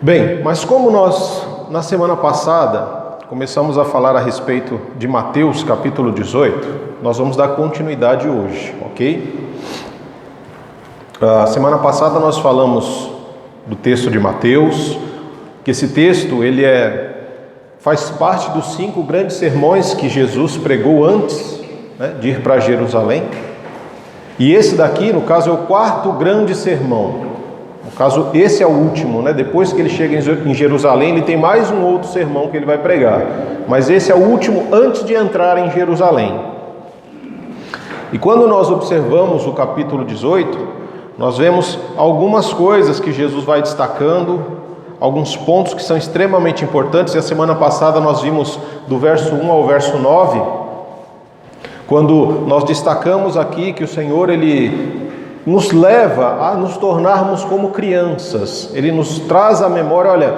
Bem, mas como nós, na semana passada, começamos a falar a respeito de Mateus, capítulo 18, nós vamos dar continuidade hoje, ok? A semana passada nós falamos do texto de Mateus, que esse texto faz parte dos 5 grandes sermões que Jesus pregou antes, de ir para Jerusalém. E esse daqui, no caso, é o 4º grande sermão. No caso, esse é o último, Depois que ele chega em Jerusalém, ele tem mais um outro sermão que ele vai pregar. Mas esse é o último antes de entrar em Jerusalém. E quando nós observamos o capítulo 18, nós vemos algumas coisas que Jesus vai destacando, alguns pontos que são extremamente importantes. E a semana passada nós vimos do verso 1 ao verso 9, quando nós destacamos aqui que o Senhor, Ele nos leva a nos tornarmos como crianças. Ele nos traz à memória, olha,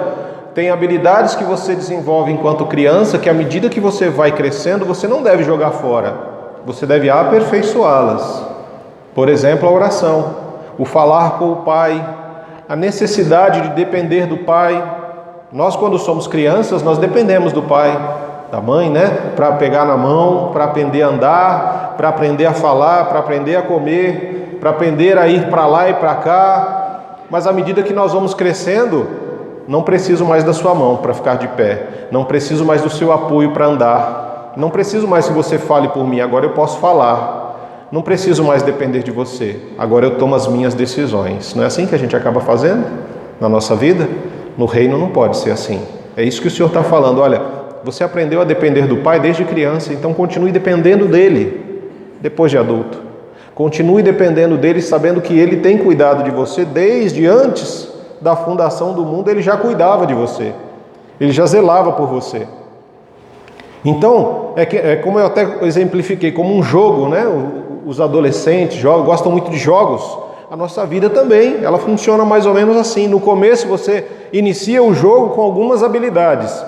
tem habilidades que você desenvolve enquanto criança, que à medida que você vai crescendo, você não deve jogar fora, você deve aperfeiçoá-las. Por exemplo, a oração, o falar com o Pai, a necessidade de depender do Pai. Nós, quando somos crianças, nós dependemos do Pai, da mãe, para pegar na mão, para aprender a andar, para aprender a falar, para aprender a comer, para aprender a ir para lá e para cá. Mas à medida que nós vamos crescendo, não preciso mais da sua mão para ficar de pé, não preciso mais do seu apoio para andar, não preciso mais que você fale por mim, agora eu posso falar, não preciso mais depender de você, agora eu tomo as minhas decisões. Não é assim que a gente acaba fazendo na nossa vida? No reino não pode ser assim. É isso que o Senhor está falando. Olha, você aprendeu a depender do Pai desde criança, então continue dependendo dEle depois de adulto. Continue dependendo dEle, sabendo que Ele tem cuidado de você desde antes da fundação do mundo. Ele já cuidava de você, Ele já zelava por você. Então, como eu até exemplifiquei, como um jogo, Os adolescentes gostam muito de jogos. A nossa vida também, ela funciona mais ou menos assim. No começo você inicia o jogo com algumas habilidades,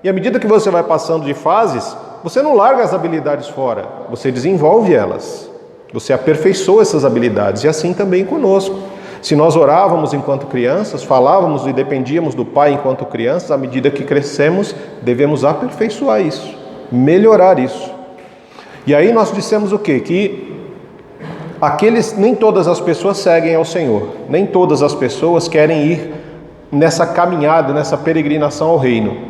e à medida que você vai passando de fases, você não larga as habilidades fora, você desenvolve elas, você aperfeiçoa essas habilidades. E assim também conosco. Se nós orávamos enquanto crianças, falávamos e dependíamos do Pai enquanto crianças, à medida que crescemos, devemos aperfeiçoar isso, melhorar isso. E aí nós dissemos o quê? Que nem todas as pessoas seguem ao Senhor, nem todas as pessoas querem ir nessa caminhada, nessa peregrinação ao reino.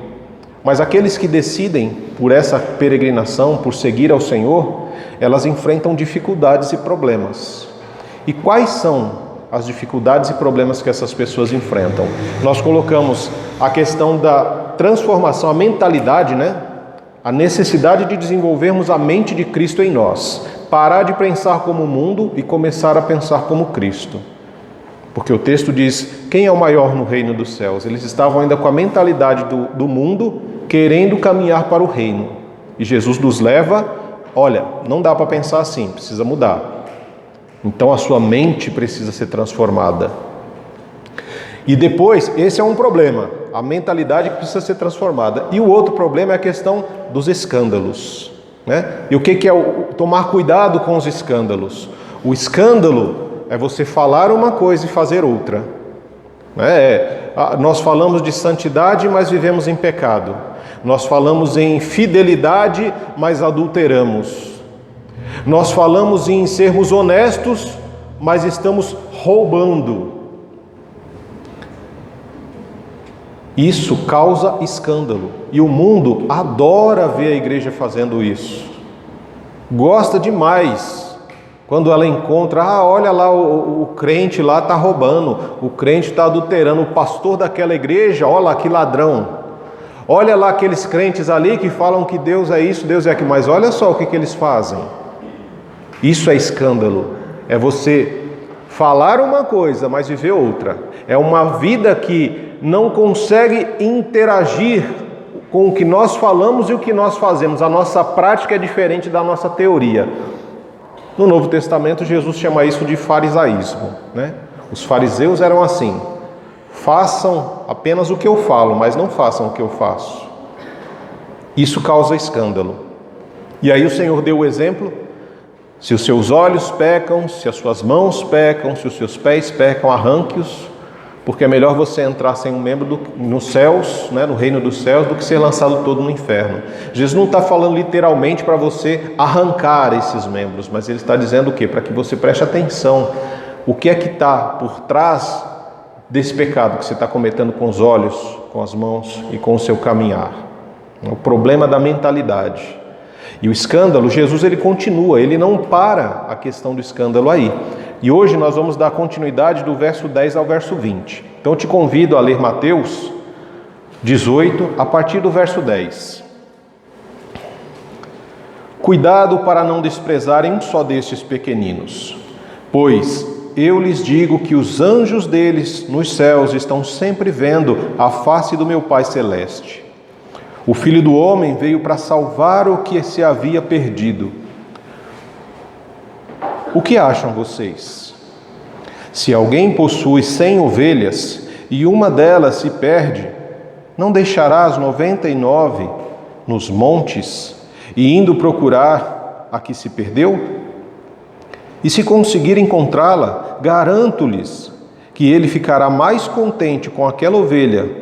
Mas aqueles que decidem por essa peregrinação, por seguir ao Senhor, elas enfrentam dificuldades e problemas. E quais são as dificuldades e problemas que essas pessoas enfrentam? Nós colocamos a questão da transformação, a mentalidade, a necessidade de desenvolvermos a mente de Cristo em nós. Parar de pensar como o mundo e começar a pensar como Cristo. Porque o texto diz, quem é o maior no reino dos céus? Eles estavam ainda com a mentalidade do mundo, querendo caminhar para o reino. E Jesus nos leva, olha, não dá para pensar assim, precisa mudar. Então a sua mente precisa ser transformada. E depois, esse é um problema, a mentalidade que precisa ser transformada. E o outro problema é a questão dos escândalos. E o que é tomar cuidado com os escândalos? O escândalo é você falar uma coisa e fazer outra. Nós falamos de santidade, mas vivemos em pecado. Nós falamos em fidelidade, mas adulteramos. Nós falamos em sermos honestos, mas estamos roubando. Isso causa escândalo. E o mundo adora ver a igreja fazendo isso. Gosta demais quando ela encontra, olha lá, o crente lá está roubando, o crente está adulterando, o pastor daquela igreja, olha lá que ladrão. Olha lá aqueles crentes ali que falam que Deus é isso, Deus é aquilo, mas olha só o que eles fazem. Isso é escândalo. É você falar uma coisa, mas viver outra. É uma vida que não consegue interagir com o que nós falamos e o que nós fazemos. A nossa prática é diferente da nossa teoria. No Novo Testamento, Jesus chama isso de farisaísmo. Os fariseus eram assim: façam apenas o que eu falo, mas não façam o que eu faço. Isso causa escândalo. E aí o Senhor deu o exemplo: se os seus olhos pecam, se as suas mãos pecam, se os seus pés pecam, arranque-os, porque é melhor você entrar sem um membro nos céus, né, no reino dos céus, do que ser lançado todo no inferno. Jesus não está falando literalmente para você arrancar esses membros, mas ele está dizendo o quê? Para que você preste atenção. O que é que está por trás desse pecado que você está cometendo com os olhos, com as mãos e com o seu caminhar? O problema da mentalidade. E o escândalo, Jesus ele continua, ele não para a questão do escândalo aí. E hoje nós vamos dar continuidade do verso 10 ao verso 20. Então eu te convido a ler Mateus 18, a partir do verso 10. Cuidado para não desprezarem um só destes pequeninos, pois eu lhes digo que os anjos deles nos céus estão sempre vendo a face do meu Pai Celeste. O Filho do Homem veio para salvar o que se havia perdido. O que acham vocês? Se alguém possui 100 ovelhas e uma delas se perde, não deixará as 99 nos montes e indo procurar a que se perdeu? E se conseguir encontrá-la, garanto-lhes que ele ficará mais contente com aquela ovelha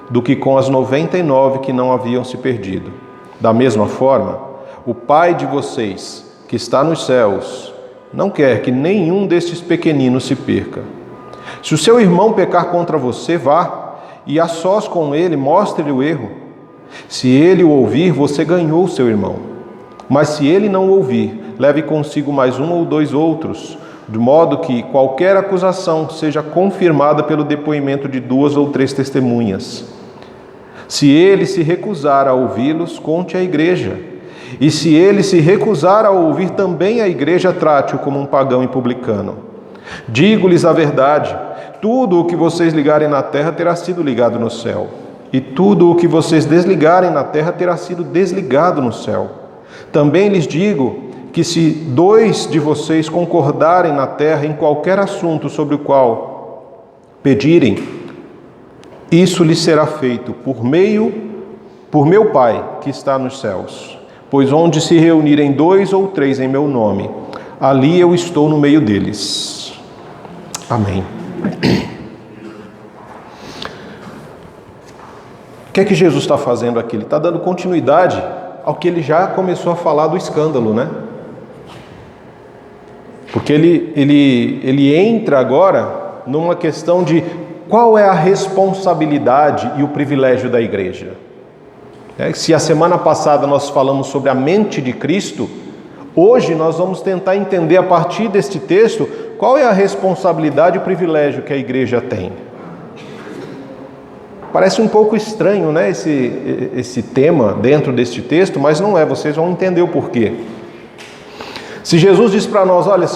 do que com as 99 que não haviam se perdido. Da mesma forma, o Pai de vocês, que está nos céus, não quer que nenhum destes pequeninos se perca. Se o seu irmão pecar contra você, vá e a sós com ele mostre-lhe o erro. Se ele o ouvir, você ganhou seu irmão. Mas se ele não o ouvir, leve consigo mais um ou dois outros, de modo que qualquer acusação seja confirmada pelo depoimento de 2 ou 3 testemunhas. Se ele se recusar a ouvi-los, conte à igreja. E se ele se recusar a ouvir também a igreja, trate-o como um pagão e publicano. Digo-lhes a verdade, tudo o que vocês ligarem na terra terá sido ligado no céu, e tudo o que vocês desligarem na terra terá sido desligado no céu. Também lhes digo que se 2 de vocês concordarem na terra em qualquer assunto sobre o qual pedirem, isso lhes será feito por meu Pai que está nos céus. Pois onde se reunirem 2 ou 3 em meu nome, ali eu estou no meio deles. Amém. O que é que Jesus está fazendo aqui? Ele está dando continuidade ao que ele já começou a falar do escândalo, né? Porque ele entra agora numa questão de qual é a responsabilidade e o privilégio da igreja. Se a semana passada nós falamos sobre a mente de Cristo, hoje nós vamos tentar entender a partir deste texto qual é a responsabilidade e o privilégio que a igreja tem. Parece um pouco estranho, né, esse tema dentro deste texto, mas não é, vocês vão entender o porquê. Se Jesus diz para nós, olha,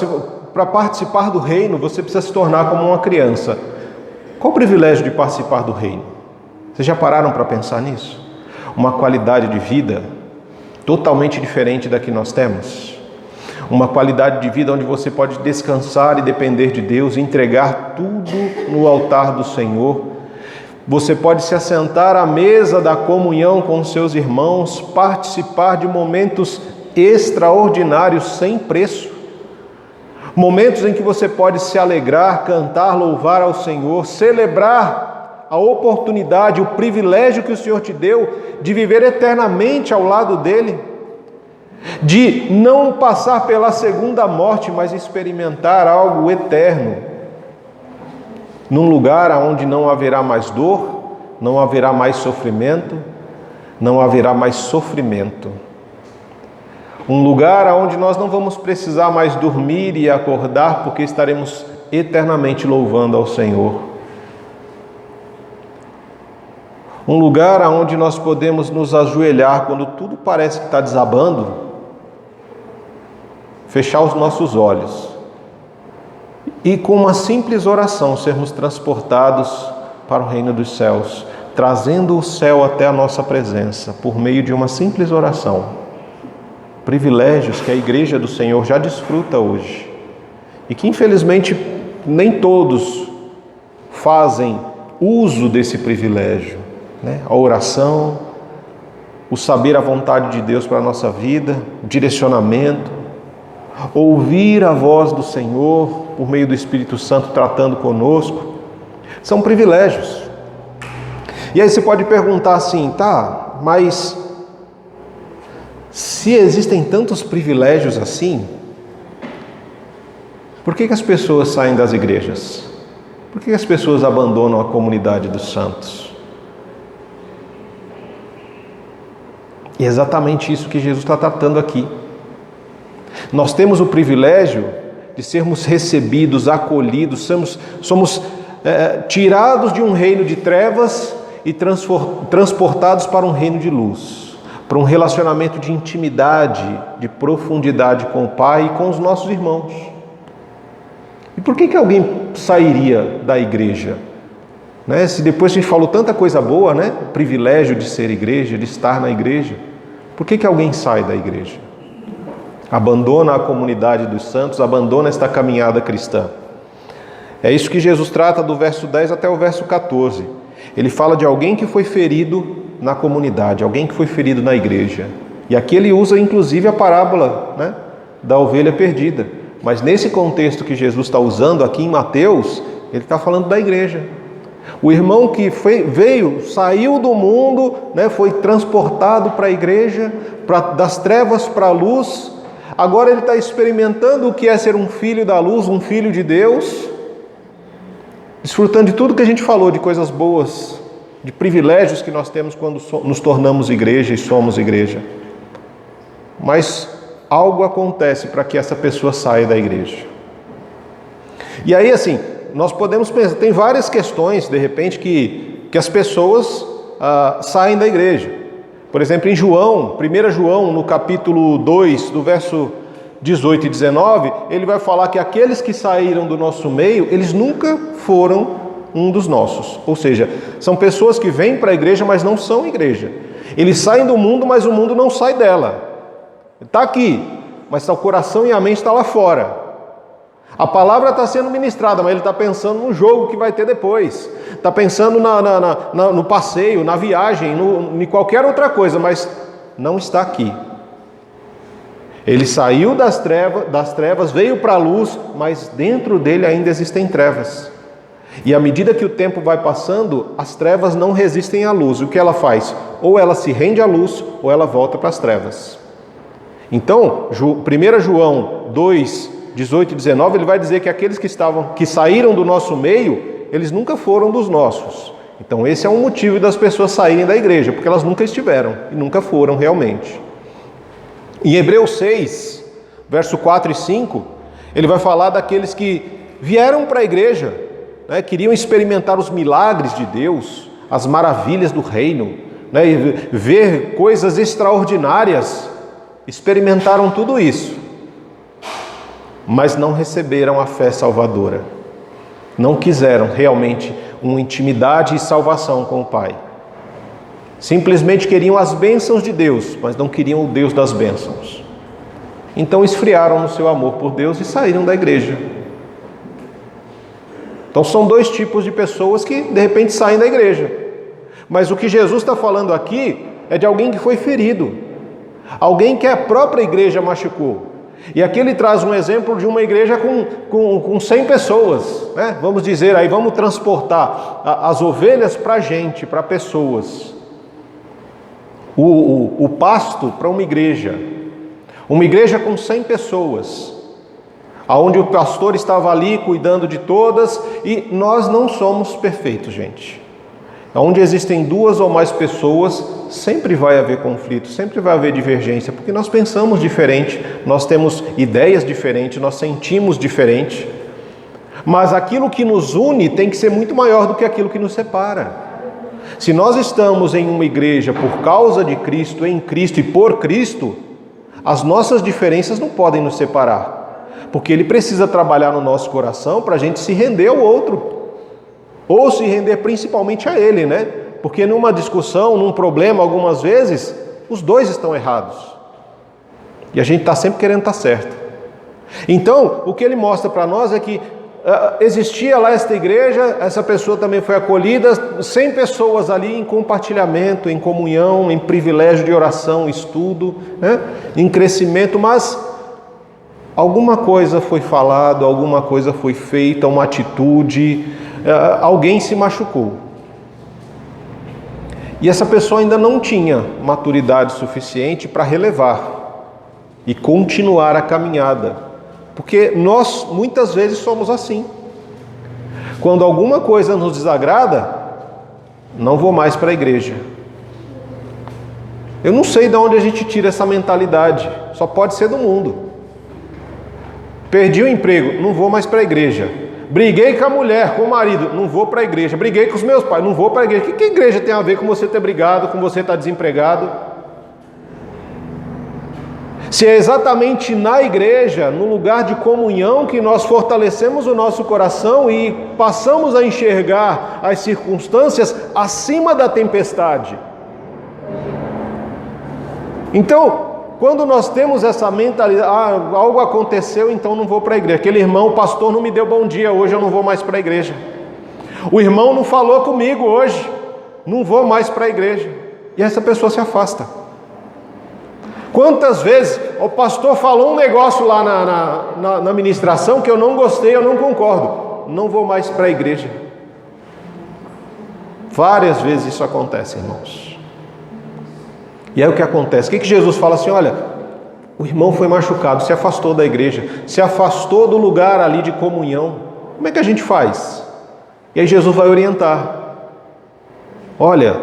para participar do reino você precisa se tornar como uma criança. Qual o privilégio de participar do reino? Vocês já pararam para pensar nisso? Uma qualidade de vida totalmente diferente da que nós temos. Uma qualidade de vida onde você pode descansar e depender de Deus, entregar tudo no altar do Senhor. Você pode se assentar à mesa da comunhão com seus irmãos, participar de momentos extraordinários sem preço. Momentos em que você pode se alegrar, cantar, louvar ao Senhor, celebrar a oportunidade, o privilégio que o Senhor te deu de viver eternamente ao lado dele, de não passar pela segunda morte, mas experimentar algo eterno, num lugar onde não haverá mais dor, não haverá mais sofrimento, não haverá mais sofrimento. Um lugar onde nós não vamos precisar mais dormir e acordar, porque estaremos eternamente louvando ao Senhor. Um lugar onde nós podemos nos ajoelhar quando tudo parece que está desabando, fechar os nossos olhos e com uma simples oração sermos transportados para o reino dos céus, trazendo o céu até a nossa presença por meio de uma simples oração. Privilégios que a igreja do Senhor já desfruta hoje e que infelizmente nem todos fazem uso desse privilégio, né? A oração, o saber a vontade de Deus para a nossa vida, o direcionamento, ouvir a voz do Senhor por meio do Espírito Santo tratando conosco, São privilégios. E aí você pode perguntar assim, tá, mas se existem tantos privilégios assim, por que as pessoas saem das igrejas? Por que as pessoas abandonam a comunidade dos santos? E é exatamente isso que Jesus está tratando aqui. Nós temos o privilégio de sermos recebidos, acolhidos, somos tirados de um reino de trevas e transportados para um reino de luz, para um relacionamento de intimidade, de profundidade com o Pai e com os nossos irmãos. E por que alguém sairia da igreja? Se depois a gente falou tanta coisa boa, o privilégio de ser igreja, de estar na igreja, por que alguém sai da igreja? Abandona a comunidade dos santos, abandona esta caminhada cristã. É isso que Jesus trata do verso 10 até o verso 14. Ele fala de alguém que foi ferido na comunidade, alguém que foi ferido na igreja. E aqui ele usa inclusive a parábola da ovelha perdida. Mas nesse contexto que Jesus está usando aqui em Mateus, ele está falando da igreja. O irmão que saiu do mundo, foi transportado para a igreja, das trevas para a luz. Agora ele está experimentando o que é ser um filho da luz, um filho de Deus, desfrutando de tudo que a gente falou, de coisas boas, de privilégios que nós temos quando nos tornamos igreja e somos igreja. Mas algo acontece para que essa pessoa saia da igreja. E aí, assim, nós podemos pensar, tem várias questões, de repente, que as pessoas saem da igreja. Por exemplo, em João, 1 João, no capítulo 2, do verso 18 e 19, ele vai falar que aqueles que saíram do nosso meio, eles nunca foram um dos nossos. Ou seja, são pessoas que vêm para a igreja, mas não são igreja. Eles saem do mundo, mas o mundo não sai dela. Está aqui, mas o coração e a mente estão lá fora. A palavra está sendo ministrada, mas ele está pensando no jogo que vai ter depois. Está pensando no passeio, na viagem, em qualquer outra coisa, mas não está aqui. Ele saiu das trevas, veio para a luz, mas dentro dele ainda existem trevas. E à medida que o tempo vai passando, as trevas não resistem à luz. O que ela faz? Ou ela se rende à luz, ou ela volta para as trevas. Então, 1 João 2, 18 e 19, ele vai dizer que aqueles que saíram do nosso meio, eles nunca foram dos nossos. Então esse é um motivo das pessoas saírem da igreja, porque elas nunca estiveram e nunca foram realmente. Em Hebreus 6, verso 4 e 5, ele vai falar daqueles que vieram para a igreja, queriam experimentar os milagres de Deus, as maravilhas do reino, ver coisas extraordinárias, experimentaram tudo isso, mas não receberam a fé salvadora. Não quiseram realmente uma intimidade e salvação com o Pai. Simplesmente queriam as bênçãos de Deus, mas não queriam o Deus das bênçãos. Então esfriaram no seu amor por Deus e saíram da igreja. Então são dois tipos de pessoas que de repente saem da igreja. Mas o que Jesus está falando aqui é de alguém que foi ferido. Alguém que a própria igreja machucou. E aqui ele traz um exemplo de uma igreja com 100 pessoas, Vamos dizer aí, vamos transportar as ovelhas para gente, para pessoas. O pasto para uma igreja com 100 pessoas, onde o pastor estava ali cuidando de todas, e nós não somos perfeitos, gente. Onde existem duas ou mais pessoas, sempre vai haver conflito, sempre vai haver divergência, porque nós pensamos diferente, nós temos ideias diferentes, nós sentimos diferente. Mas aquilo que nos une tem que ser muito maior do que aquilo que nos separa. Se nós estamos em uma igreja por causa de Cristo, em Cristo e por Cristo, as nossas diferenças não podem nos separar, porque Ele precisa trabalhar no nosso coração para a gente se render ao outro. Ou se render principalmente a Ele, Porque numa discussão, num problema, algumas vezes, os dois estão errados. E a gente está sempre querendo estar certo. Então, o que ele mostra para nós é que existia lá esta igreja, essa pessoa também foi acolhida, 100 pessoas ali em compartilhamento, em comunhão, em privilégio de oração, estudo, em crescimento, mas alguma coisa foi falado, alguma coisa foi feita, uma atitude, alguém se machucou. E essa pessoa ainda não tinha maturidade suficiente para relevar e continuar a caminhada. Porque nós muitas vezes somos assim. Quando alguma coisa nos desagrada, não vou mais para a igreja. Eu não sei de onde a gente tira essa mentalidade. Só pode ser do mundo. Perdi o emprego, não vou mais para a igreja. Briguei com a mulher, com o marido, não vou para a igreja. Briguei com os meus pais, não vou para a igreja. O que a igreja tem a ver com você ter brigado, com você estar desempregado? Se é exatamente na igreja, no lugar de comunhão, que nós fortalecemos o nosso coração e passamos a enxergar as circunstâncias acima da tempestade. Então, quando nós temos essa mentalidade, algo aconteceu, então não vou para a igreja. Aquele irmão, o pastor não me deu bom dia, hoje eu não vou mais para a igreja. O irmão não falou comigo hoje, não vou mais para a igreja. E essa pessoa se afasta. Quantas vezes o pastor falou um negócio lá na ministração que eu não gostei, eu não concordo, não vou mais para a igreja. Várias vezes isso acontece, irmãos. E aí o que acontece? O que Jesus fala assim? Olha, o irmão foi machucado, se afastou da igreja, se afastou do lugar ali de comunhão. Como é que a gente faz? E aí Jesus vai orientar. Olha,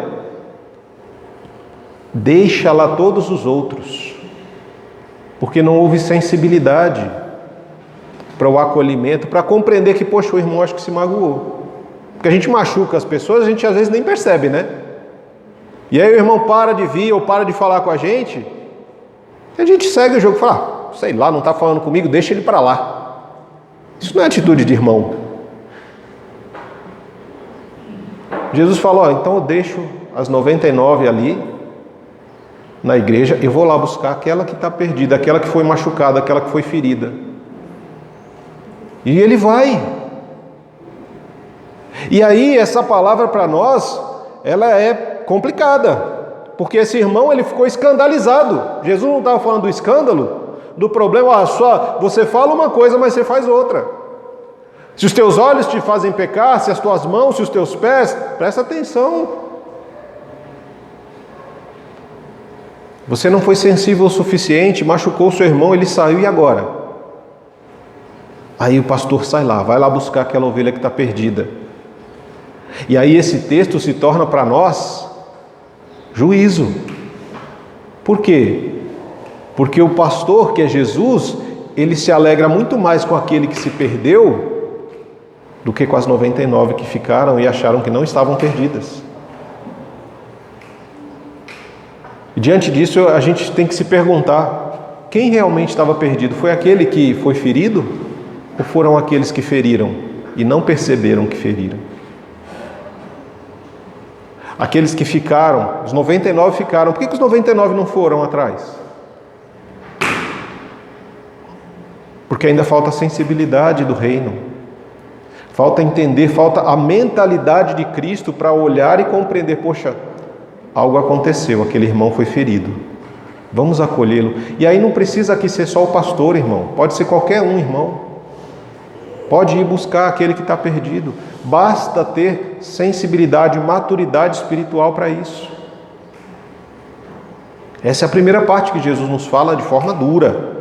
deixa lá todos os outros, porque não houve sensibilidade para o acolhimento, para compreender que, poxa, o irmão acho que se magoou. Porque a gente machuca as pessoas, a gente às vezes nem percebe, né? E aí o irmão para de vir ou para de falar com a gente, e a gente segue o jogo e fala, sei lá, não está falando comigo, deixa ele para lá. Isso não é atitude de irmão. Jesus falou, então eu deixo as 99 ali na igreja, eu vou lá buscar aquela que está perdida, aquela que foi machucada, aquela que foi ferida. E ele vai. E aí essa palavra para nós, ela é complicada, porque esse irmão ele ficou escandalizado. Jesus não estava falando do escândalo, do problema, só você fala uma coisa, mas você faz outra. Se os teus olhos te fazem pecar, se as tuas mãos, se os teus pés, presta atenção. Você não foi sensível o suficiente, machucou o seu irmão, ele saiu, e agora? Aí o pastor sai lá, vai lá buscar aquela ovelha que está perdida. E aí esse texto se torna para nós juízo. Por quê? Porque o pastor, que é Jesus, ele se alegra muito mais com aquele que se perdeu do que com as 99 que ficaram e acharam que não estavam perdidas. E diante disso a gente tem que se perguntar, quem realmente estava perdido? Foi aquele que foi ferido? Ou foram aqueles que feriram e não perceberam que feriram? Aqueles que ficaram, os 99 ficaram, por que os 99 não foram atrás? Porque ainda falta a sensibilidade do reino, falta entender, falta a mentalidade de Cristo para olhar e compreender, poxa, algo aconteceu, aquele irmão foi ferido, vamos acolhê-lo. E aí não precisa aqui ser só o pastor, irmão, pode ser qualquer um, irmão. Pode ir buscar aquele que está perdido. Basta ter sensibilidade, maturidade espiritual para isso. Essa é a primeira parte que Jesus nos fala de forma dura,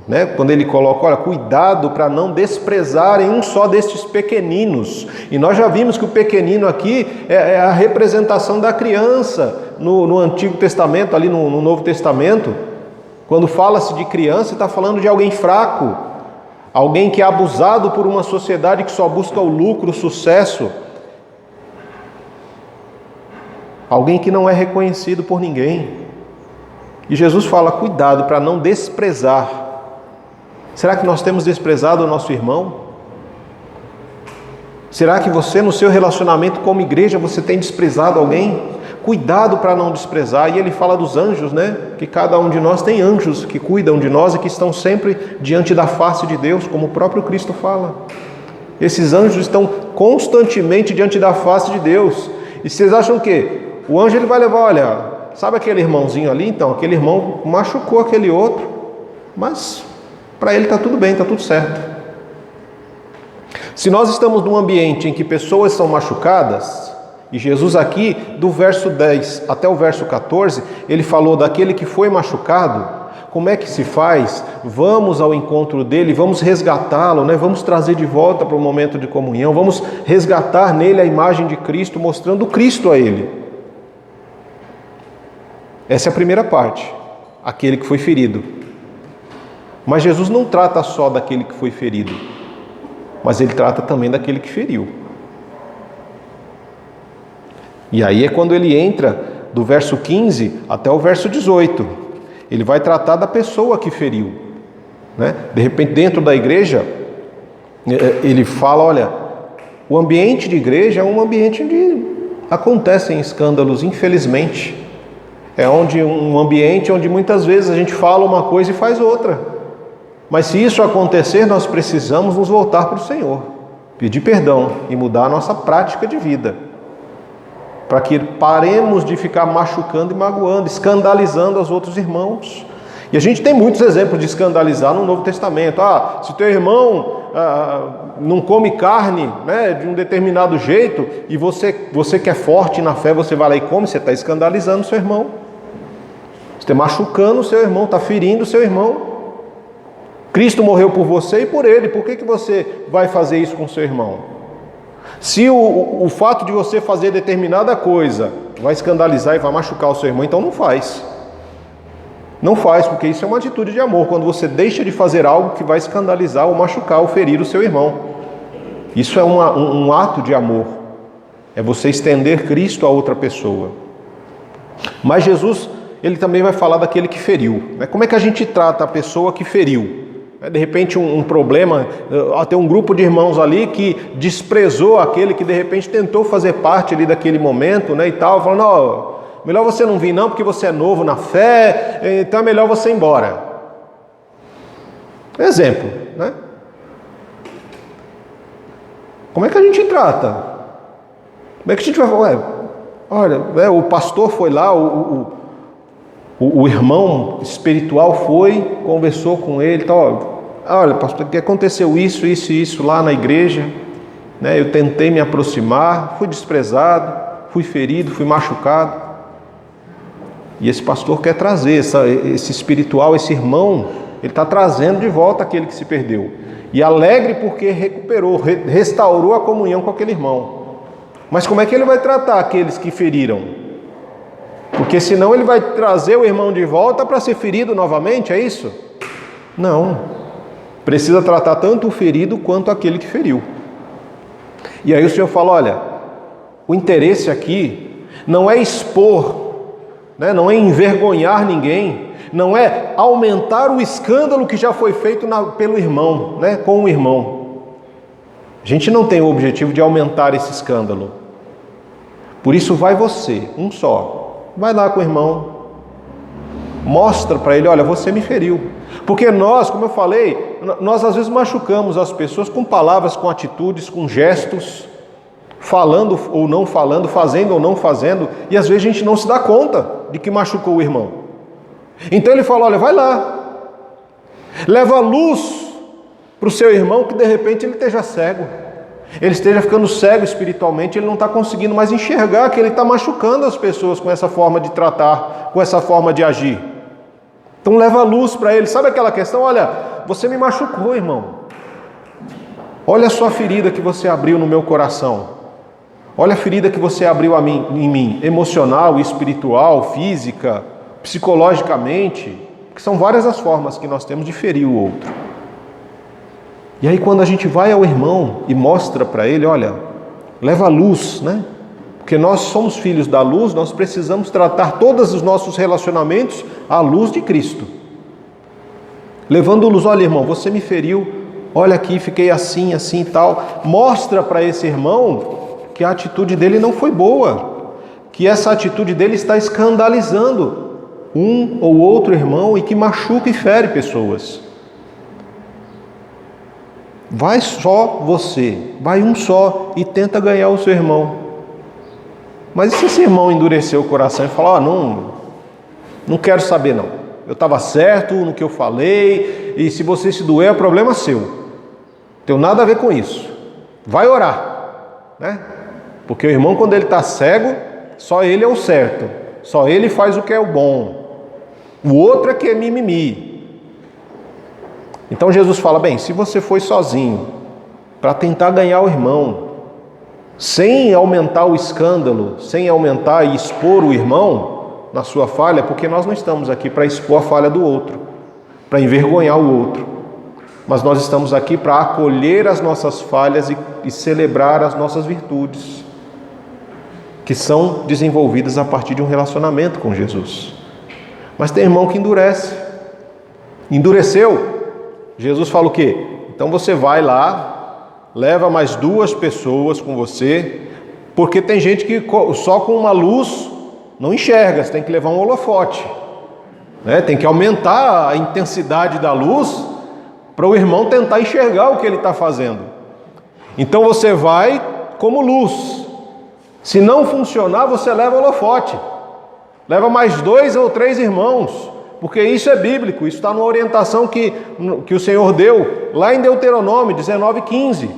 né? Quando ele coloca, olha, cuidado para não desprezarem um só destes pequeninos. E nós já vimos que o pequenino aqui é a representação da criança no Antigo Testamento, ali no Novo Testamento. Quando fala-se de criança, está falando de alguém fraco, alguém que é abusado por uma sociedade que só busca o lucro, o sucesso. Alguém que não é reconhecido por ninguém. E Jesus fala, cuidado para não desprezar. Será que nós temos desprezado o nosso irmão? Será que você, no seu relacionamento como igreja, você tem desprezado alguém? Cuidado para não desprezar. E ele fala dos anjos, né? Que cada um de nós tem anjos que cuidam de nós e que estão sempre diante da face de Deus, como o próprio Cristo fala. Esses anjos estão constantemente diante da face de Deus. E vocês acham que o anjo ele vai levar, olha, sabe aquele irmãozinho ali? Então, aquele irmão machucou aquele outro, mas para ele está tudo bem, está tudo certo. Se nós estamos num ambiente em que pessoas são machucadas, e Jesus aqui, do verso 10 até o verso 14, ele falou daquele que foi machucado. Como é que se faz? Vamos ao encontro dele, vamos resgatá-lo, né? Vamos trazer de volta para o momento de comunhão, vamos resgatar nele a imagem de Cristo, mostrando Cristo a ele. Essa é a primeira parte, aquele que foi ferido. Mas Jesus não trata só daquele que foi ferido, mas ele trata também daquele que feriu. E aí é quando ele entra do verso 15 até o verso 18. Ele vai tratar da pessoa que feriu, né? De repente, dentro da igreja, ele fala, olha, o ambiente de igreja é um ambiente onde acontecem escândalos, infelizmente. É um ambiente onde muitas vezes a gente fala uma coisa e faz outra. Mas se isso acontecer, nós precisamos nos voltar para o Senhor, pedir perdão e mudar a nossa prática de vida, para que paremos de ficar machucando e magoando, escandalizando os outros irmãos. E a gente tem muitos exemplos de escandalizar no Novo Testamento. Se teu irmão não come carne, né, de um determinado jeito, e você que é forte na fé, você vai lá e come, você está escandalizando o seu irmão. Você está machucando o seu irmão, está ferindo o seu irmão. Cristo morreu por você e por ele. Por que você vai fazer isso com o seu irmão? Se o fato de você fazer determinada coisa vai escandalizar e vai machucar o seu irmão, então não faz. Não faz, porque isso é uma atitude de amor. Quando você deixa de fazer algo que vai escandalizar ou machucar ou ferir o seu irmão. Isso é um ato de amor. É você estender Cristo a outra pessoa. Mas Jesus, ele também vai falar daquele que feriu. Como é que a gente trata a pessoa que feriu? De repente um problema, até um grupo de irmãos ali que desprezou aquele que de repente tentou fazer parte ali daquele momento, né, e tal, falando, não, melhor você não vir não, porque você é novo na fé, então é melhor você ir embora. Exemplo, né? Como é que a gente trata? Como é que a gente vai falar? Olha, o pastor foi lá, o irmão espiritual foi, conversou com ele, tal. Olha, pastor, que aconteceu isso lá na igreja, né? Eu tentei me aproximar, fui desprezado, fui ferido, fui machucado. E esse pastor quer trazer esse espiritual, esse irmão, ele está trazendo de volta aquele que se perdeu. E alegre porque recuperou, restaurou a comunhão com aquele irmão. Mas como é que ele vai tratar aqueles que feriram? Porque senão ele vai trazer o irmão de volta para ser ferido novamente, é isso? Não. Precisa tratar tanto o ferido quanto aquele que feriu. E aí o Senhor fala, olha, o interesse aqui não é expor, né, não é envergonhar ninguém, não é aumentar o escândalo que já foi feito pelo irmão, né, com o irmão. A gente não tem o objetivo de aumentar esse escândalo. Por isso vai você, um só, vai lá com o irmão, mostra para ele, olha, você me feriu. Porque nós, como eu falei, nós às vezes machucamos as pessoas com palavras, com atitudes, com gestos, falando ou não falando, fazendo ou não fazendo, e às vezes a gente não se dá conta de que machucou o irmão. Então ele fala, olha, vai lá, leva luz para o seu irmão, que de repente ele esteja cego, ele esteja ficando cego espiritualmente, ele não está conseguindo mais enxergar que ele está machucando as pessoas com essa forma de tratar, com essa forma de agir. Então leva luz para ele. Sabe aquela questão? Olha, você me machucou, irmão. Olha a sua ferida que você abriu no meu coração. Olha a ferida que você abriu em mim, emocional, espiritual, física, psicologicamente, que são várias as formas que nós temos de ferir o outro. E aí quando a gente vai ao irmão e mostra para ele, olha, leva luz, né? Porque nós somos filhos da luz, nós precisamos tratar todos os nossos relacionamentos à luz de Cristo. Levando luz, olha irmão, você me feriu, olha aqui, fiquei assim e tal. Mostra para esse irmão que a atitude dele não foi boa, que essa atitude dele está escandalizando um ou outro irmão e que machuca e fere pessoas. Vai só você, vai um só e tenta ganhar o seu irmão. Mas e se esse irmão endurecer o coração e falar, não quero saber não, eu estava certo no que eu falei, e se você se doer é problema seu, não tem nada a ver com isso. vai orar, né? Porque o irmão, quando ele está cego, só ele é o certo, só ele faz o que é o bom, o outro é que é mimimi. Então Jesus fala, bem, se você foi sozinho para tentar ganhar o irmão, sem aumentar o escândalo, sem aumentar e expor o irmão na sua falha, porque nós não estamos aqui para expor a falha do outro, para envergonhar o outro, mas nós estamos aqui para acolher as nossas falhas e celebrar as nossas virtudes, que são desenvolvidas a partir de um relacionamento com Jesus. Mas tem irmão que endurece. Endureceu? Jesus fala o quê? Então você vai lá, leva mais 2 pessoas com você, porque tem gente que só com uma luz não enxerga, você tem que levar um holofote, né? Tem que aumentar a intensidade da luz para o irmão tentar enxergar o que ele está fazendo. Então você vai como luz. Se não funcionar, você leva holofote. Leva mais 2 ou 3 irmãos, porque isso é bíblico, isso está numa orientação que o Senhor deu lá em Deuteronômio 19:15.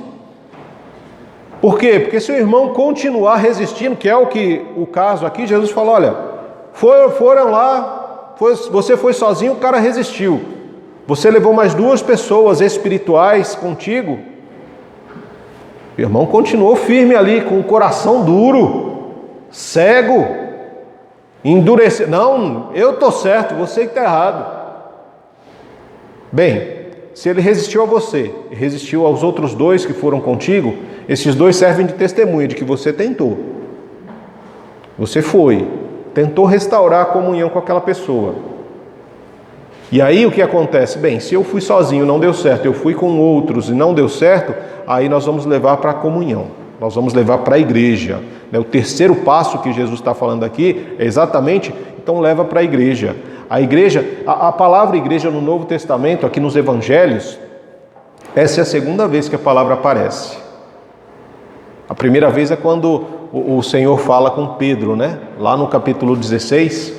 Por quê? Porque se o irmão continuar resistindo, que é o caso aqui, Jesus falou, olha, foram lá, você foi sozinho, o cara resistiu. Você levou mais 2 pessoas espirituais contigo, o irmão continuou firme ali, com o coração duro, cego, endurecido. Não, eu estou certo, você que está errado. Bem, se ele resistiu a você e resistiu aos outros 2 que foram contigo, esses 2 servem de testemunha de que você tentou. Você tentou restaurar a comunhão com aquela pessoa. E aí o que acontece? Bem, se eu fui sozinho, não deu certo, eu fui com outros e não deu certo, aí nós vamos levar para a comunhão, nós vamos levar para a igreja. O terceiro passo que Jesus está falando aqui é exatamente, então leva para a igreja. A igreja, a palavra igreja no Novo Testamento, aqui nos Evangelhos, essa é a segunda vez que a palavra aparece. A primeira vez é quando o Senhor fala com Pedro, né? Lá no capítulo 16,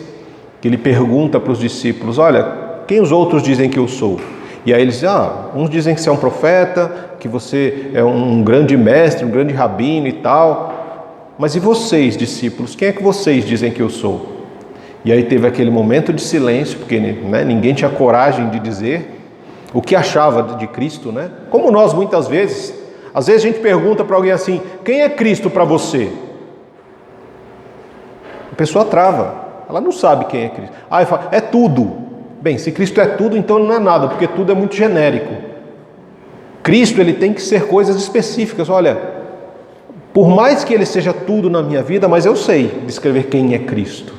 que ele pergunta para os discípulos, olha, quem os outros dizem que eu sou? E aí eles dizem, uns dizem que você é um profeta, que você é um grande mestre, um grande rabino e tal. Mas e vocês, discípulos, quem é que vocês dizem que eu sou? E aí teve aquele momento de silêncio, porque ninguém tinha coragem de dizer o que achava de Cristo, né? Como nós muitas vezes, às vezes a gente pergunta para alguém assim, quem é Cristo para você? A pessoa trava, ela não sabe quem é Cristo. Aí fala, é tudo. Bem, se Cristo é tudo, então ele não é nada, porque tudo é muito genérico. Cristo, ele tem que ser coisas específicas. Olha, por mais que ele seja tudo na minha vida, mas eu sei descrever quem é Cristo.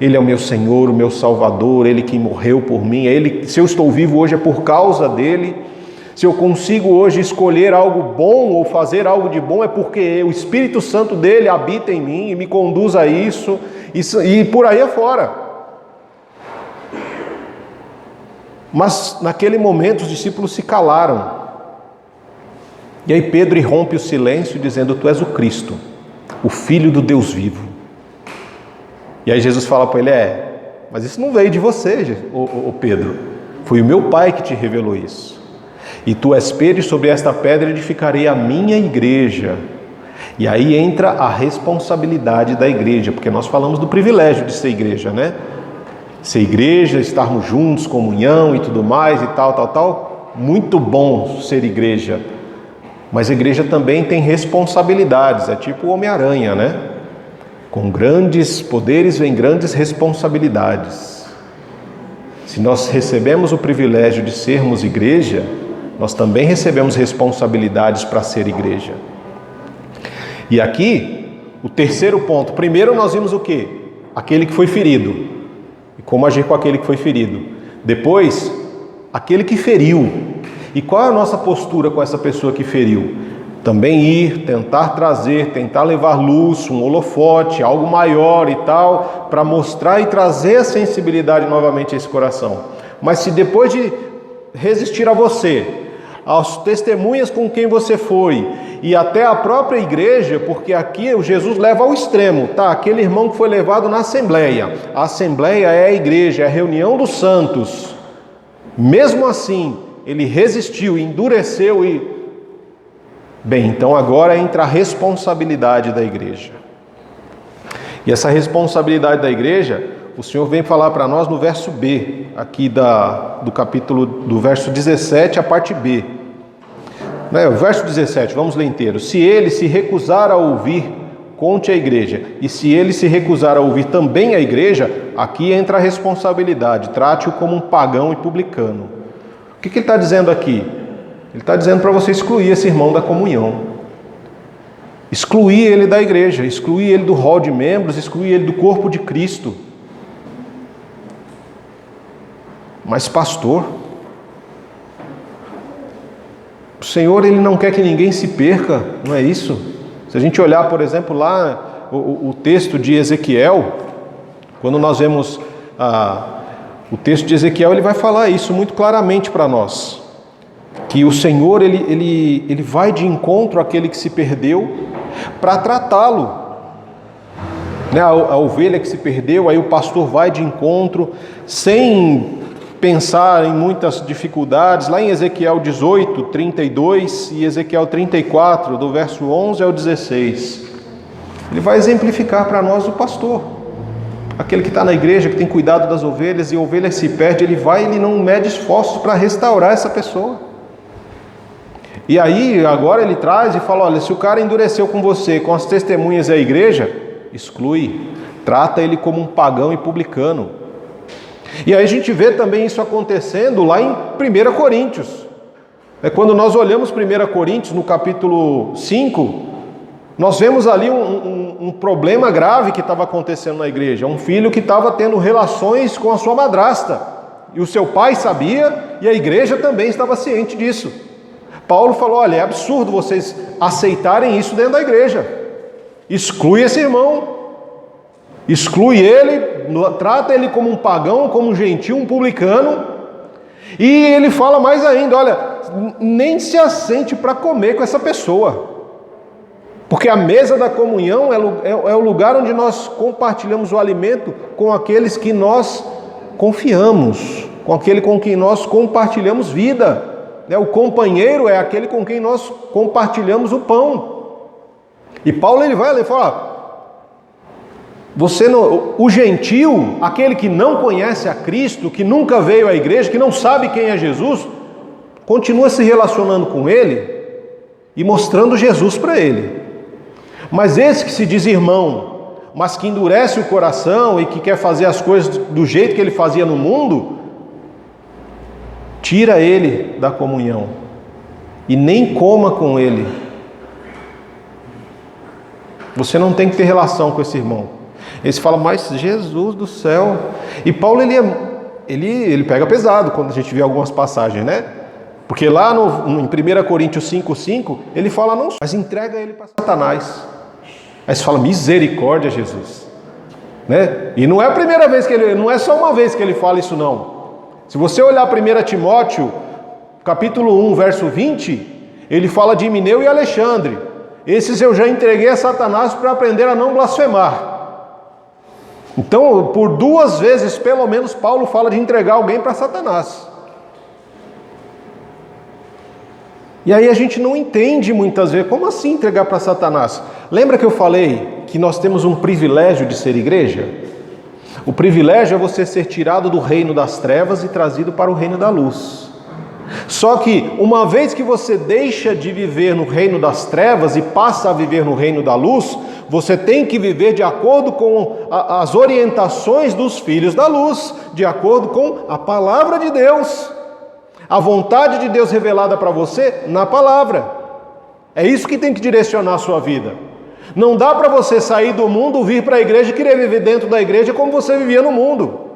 Ele é o meu Senhor, o meu Salvador, Ele que morreu por mim. Se eu estou vivo hoje é por causa dele. Se eu consigo hoje escolher algo bom ou fazer algo de bom, é porque o Espírito Santo dele habita em mim e me conduz a isso e por aí afora. Mas naquele momento os discípulos se calaram. E aí Pedro irrompe o silêncio dizendo, tu és o Cristo, o Filho do Deus vivo. E aí Jesus fala para ele, mas isso não veio de você, Pedro. Foi o meu Pai que te revelou isso. E tu és Pedro, e sobre esta pedra edificarei a minha igreja. E aí entra a responsabilidade da igreja, porque nós falamos do privilégio de ser igreja, né? Ser igreja, estarmos juntos, comunhão e tudo mais e tal. Muito bom ser igreja. Mas a igreja também tem responsabilidades, é tipo o Homem-Aranha, né? Com grandes poderes vem grandes responsabilidades. Se nós recebemos o privilégio de sermos igreja, nós também recebemos responsabilidades para ser igreja. E aqui, o terceiro ponto. Primeiro nós vimos o quê? Aquele que foi ferido. E como agir com aquele que foi ferido. Depois, aquele que feriu. E qual é a nossa postura com essa pessoa que feriu? Também ir, tentar trazer, tentar levar luz, um holofote, algo maior e tal, para mostrar e trazer a sensibilidade novamente a esse coração. Mas se depois de resistir a você, aos testemunhas com quem você foi, e até a própria igreja, porque aqui o Jesus leva ao extremo, tá? Aquele irmão que foi levado na assembleia. A assembleia é a igreja, é a reunião dos santos. Mesmo assim, ele resistiu, endureceu Bem, então agora entra a responsabilidade da igreja. E essa responsabilidade da igreja, o Senhor vem falar para nós no verso B, aqui do capítulo, do verso 17, a parte B. O verso 17, vamos ler inteiro. Se ele se recusar a ouvir, conte à igreja. E se ele se recusar a ouvir também a igreja, aqui entra a responsabilidade. Trate-o como um pagão e publicano. O que ele está dizendo aqui? Ele está dizendo para você excluir esse irmão da comunhão. Excluir ele da igreja, excluir ele do rol de membros, excluir ele do corpo de Cristo. Mas pastor, o Senhor ele não quer que ninguém se perca, não é isso? Se a gente olhar, por exemplo, lá o texto de Ezequiel, quando nós vemos o texto de Ezequiel, ele vai falar isso muito claramente para nós, que o Senhor ele vai de encontro àquele que se perdeu para tratá-lo, a ovelha que se perdeu, aí o pastor vai de encontro, sem pensar em muitas dificuldades. Lá em Ezequiel 18, 32 e Ezequiel 34, do verso 11 ao 16, ele vai exemplificar para nós o pastor, aquele que está na igreja, que tem cuidado das ovelhas, e a ovelha se perde, ele não mede esforços para restaurar essa pessoa. E aí agora ele traz e fala, olha, se o cara endureceu com você, com as testemunhas e a igreja, exclui, trata ele como um pagão e publicano. E aí a gente vê também isso acontecendo lá em 1 Coríntios. Quando nós olhamos 1 Coríntios, no capítulo 5, nós vemos ali um problema grave que estava acontecendo na igreja. Um filho que estava tendo relações com a sua madrasta. E o seu pai sabia, e a igreja também estava ciente disso. Paulo falou, olha, é absurdo vocês aceitarem isso dentro da igreja. Exclui esse irmão. Exclui ele, trata ele como um pagão, como um gentil, um publicano. E ele fala mais ainda, olha, nem se assente para comer com essa pessoa. Porque a mesa da comunhão é o lugar onde nós compartilhamos o alimento com aqueles que nós confiamos, com aquele com quem nós compartilhamos vida. O companheiro é aquele com quem nós compartilhamos o pão. E Paulo ele fala, o gentil, aquele que não conhece a Cristo, que nunca veio à igreja, que não sabe quem é Jesus, continua se relacionando com ele e mostrando Jesus para ele. Mas esse que se diz irmão, mas que endurece o coração e que quer fazer as coisas do jeito que ele fazia no mundo, tira ele da comunhão e nem coma com ele. Você não tem que ter relação com esse irmão. Eles falam, mas Jesus do céu. E Paulo ele pega pesado quando a gente vê algumas passagens, né? Porque lá em 1 Coríntios 5,5 ele fala, não, mas entrega ele para Satanás. Aí você fala, misericórdia, Jesus, né? E não é a primeira vez não é só uma vez que ele fala isso, não. Se você olhar 1 Timóteo capítulo 1, verso 20, ele fala de Himeneu e Alexandre. Esses eu já entreguei a Satanás para aprender a não blasfemar. Então, por 2 vezes, pelo menos, Paulo fala de entregar alguém para Satanás. E aí a gente não entende muitas vezes, como assim entregar para Satanás? Lembra que eu falei que nós temos um privilégio de ser igreja? O privilégio é você ser tirado do reino das trevas e trazido para o reino da luz. Só que, uma vez que você deixa de viver no reino das trevas e passa a viver no reino da luz, você tem que viver de acordo com as orientações dos filhos da luz, de acordo com a palavra de Deus, a vontade de Deus revelada para você na palavra. É isso que tem que direcionar a sua vida. Não dá para você sair do mundo, vir para a igreja e querer viver dentro da igreja como você vivia no mundo.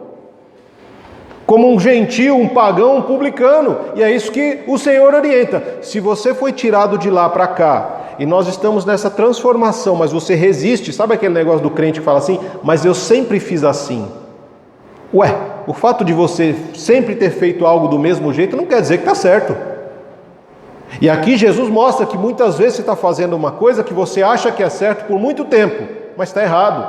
Como um gentil, um pagão, um publicano. E é isso que o Senhor orienta. Se você foi tirado de lá para cá, e nós estamos nessa transformação, mas você resiste, sabe aquele negócio do crente que fala assim, mas eu sempre fiz assim. Ué, o fato de você sempre ter feito algo do mesmo jeito não quer dizer que está certo. E aqui Jesus mostra que muitas vezes você está fazendo uma coisa que você acha que é certo por muito tempo, mas está errado.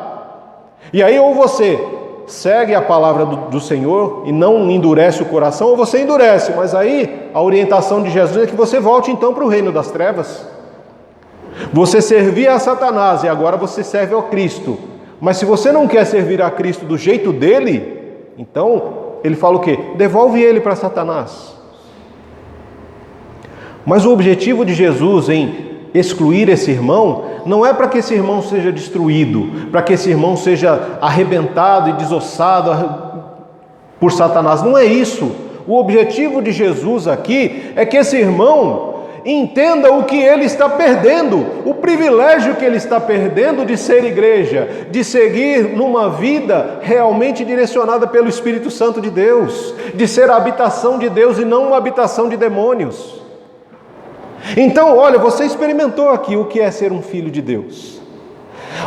E aí ou você segue a palavra do Senhor e não endurece o coração, ou você endurece, mas aí a orientação de Jesus é que você volte então para o reino das trevas. Você servia a Satanás e agora você serve ao Cristo. Mas se você não quer servir a Cristo do jeito dele, então ele fala o quê? Devolve ele para Satanás. Mas o objetivo de Jesus em excluir esse irmão não é para que esse irmão seja destruído, para que esse irmão seja arrebentado e desossado por Satanás. Não é isso. O objetivo de Jesus aqui é que esse irmão entenda o que ele está perdendo, o privilégio que ele está perdendo de ser igreja, de seguir numa vida realmente direcionada pelo Espírito Santo de Deus, de ser a habitação de Deus e não uma habitação de demônios. Então, olha, você experimentou aqui o que é ser um filho de Deus.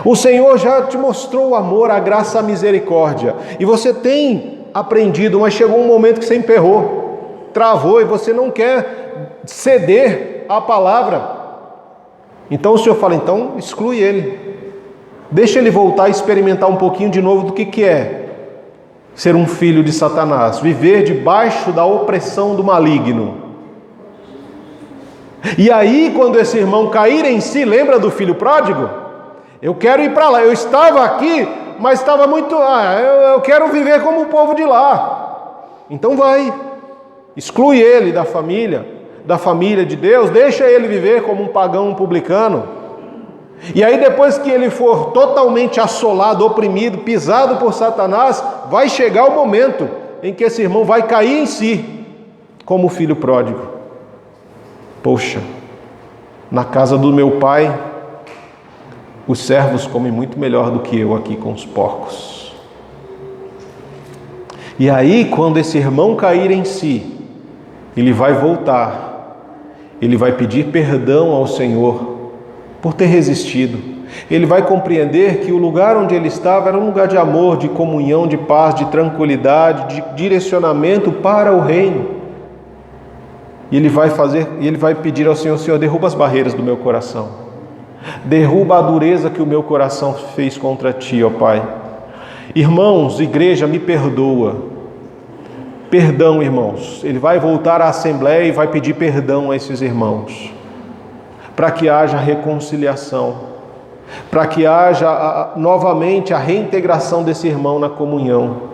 O Senhor já te mostrou o amor, a graça, a misericórdia, e você tem aprendido, mas chegou um momento que você emperrou, travou e você não quer ceder à palavra. Então o Senhor fala, então exclui ele, deixa ele voltar a experimentar um pouquinho de novo do que é ser um filho de Satanás, viver debaixo da opressão do maligno. E aí quando esse irmão cair em si, lembra do filho pródigo? Eu quero ir para lá, eu estava aqui, mas estava muito, eu quero viver como o povo de lá. Então vai, exclui ele da família de Deus, deixa ele viver como um pagão, um publicano. E aí depois que ele for totalmente assolado, oprimido, pisado por Satanás, vai chegar o momento em que esse irmão vai cair em si, como o filho pródigo. Poxa, na casa do meu pai, os servos comem muito melhor do que eu aqui com os porcos. E aí, quando esse irmão cair em si, ele vai voltar, ele vai pedir perdão ao Senhor por ter resistido. Ele vai compreender que o lugar onde ele estava era um lugar de amor, de comunhão, de paz, de tranquilidade, de direcionamento para o reino. E ele vai pedir ao Senhor, Senhor, derruba as barreiras do meu coração. Derruba a dureza que o meu coração fez contra ti, ó Pai. Irmãos, igreja, me perdoa. Perdão, irmãos. Ele vai voltar à assembleia e vai pedir perdão a esses irmãos, para que haja reconciliação, para que haja novamente a reintegração desse irmão na comunhão.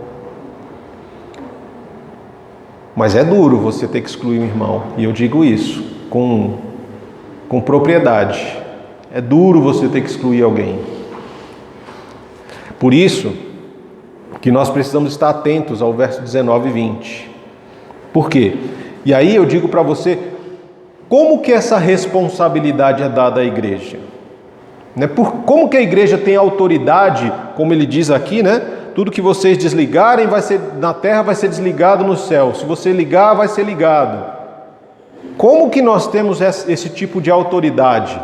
Mas é duro você ter que excluir um irmão, e eu digo isso com propriedade. É duro você ter que excluir alguém. Por isso que nós precisamos estar atentos ao verso 19 e 20. Por quê? E aí eu digo para você, como que essa responsabilidade é dada à igreja? Como que a igreja tem autoridade, como ele diz aqui, Tudo que vocês desligarem vai ser na terra, vai ser desligado no céu. Se você ligar, vai ser ligado. Como que nós temos esse tipo de autoridade?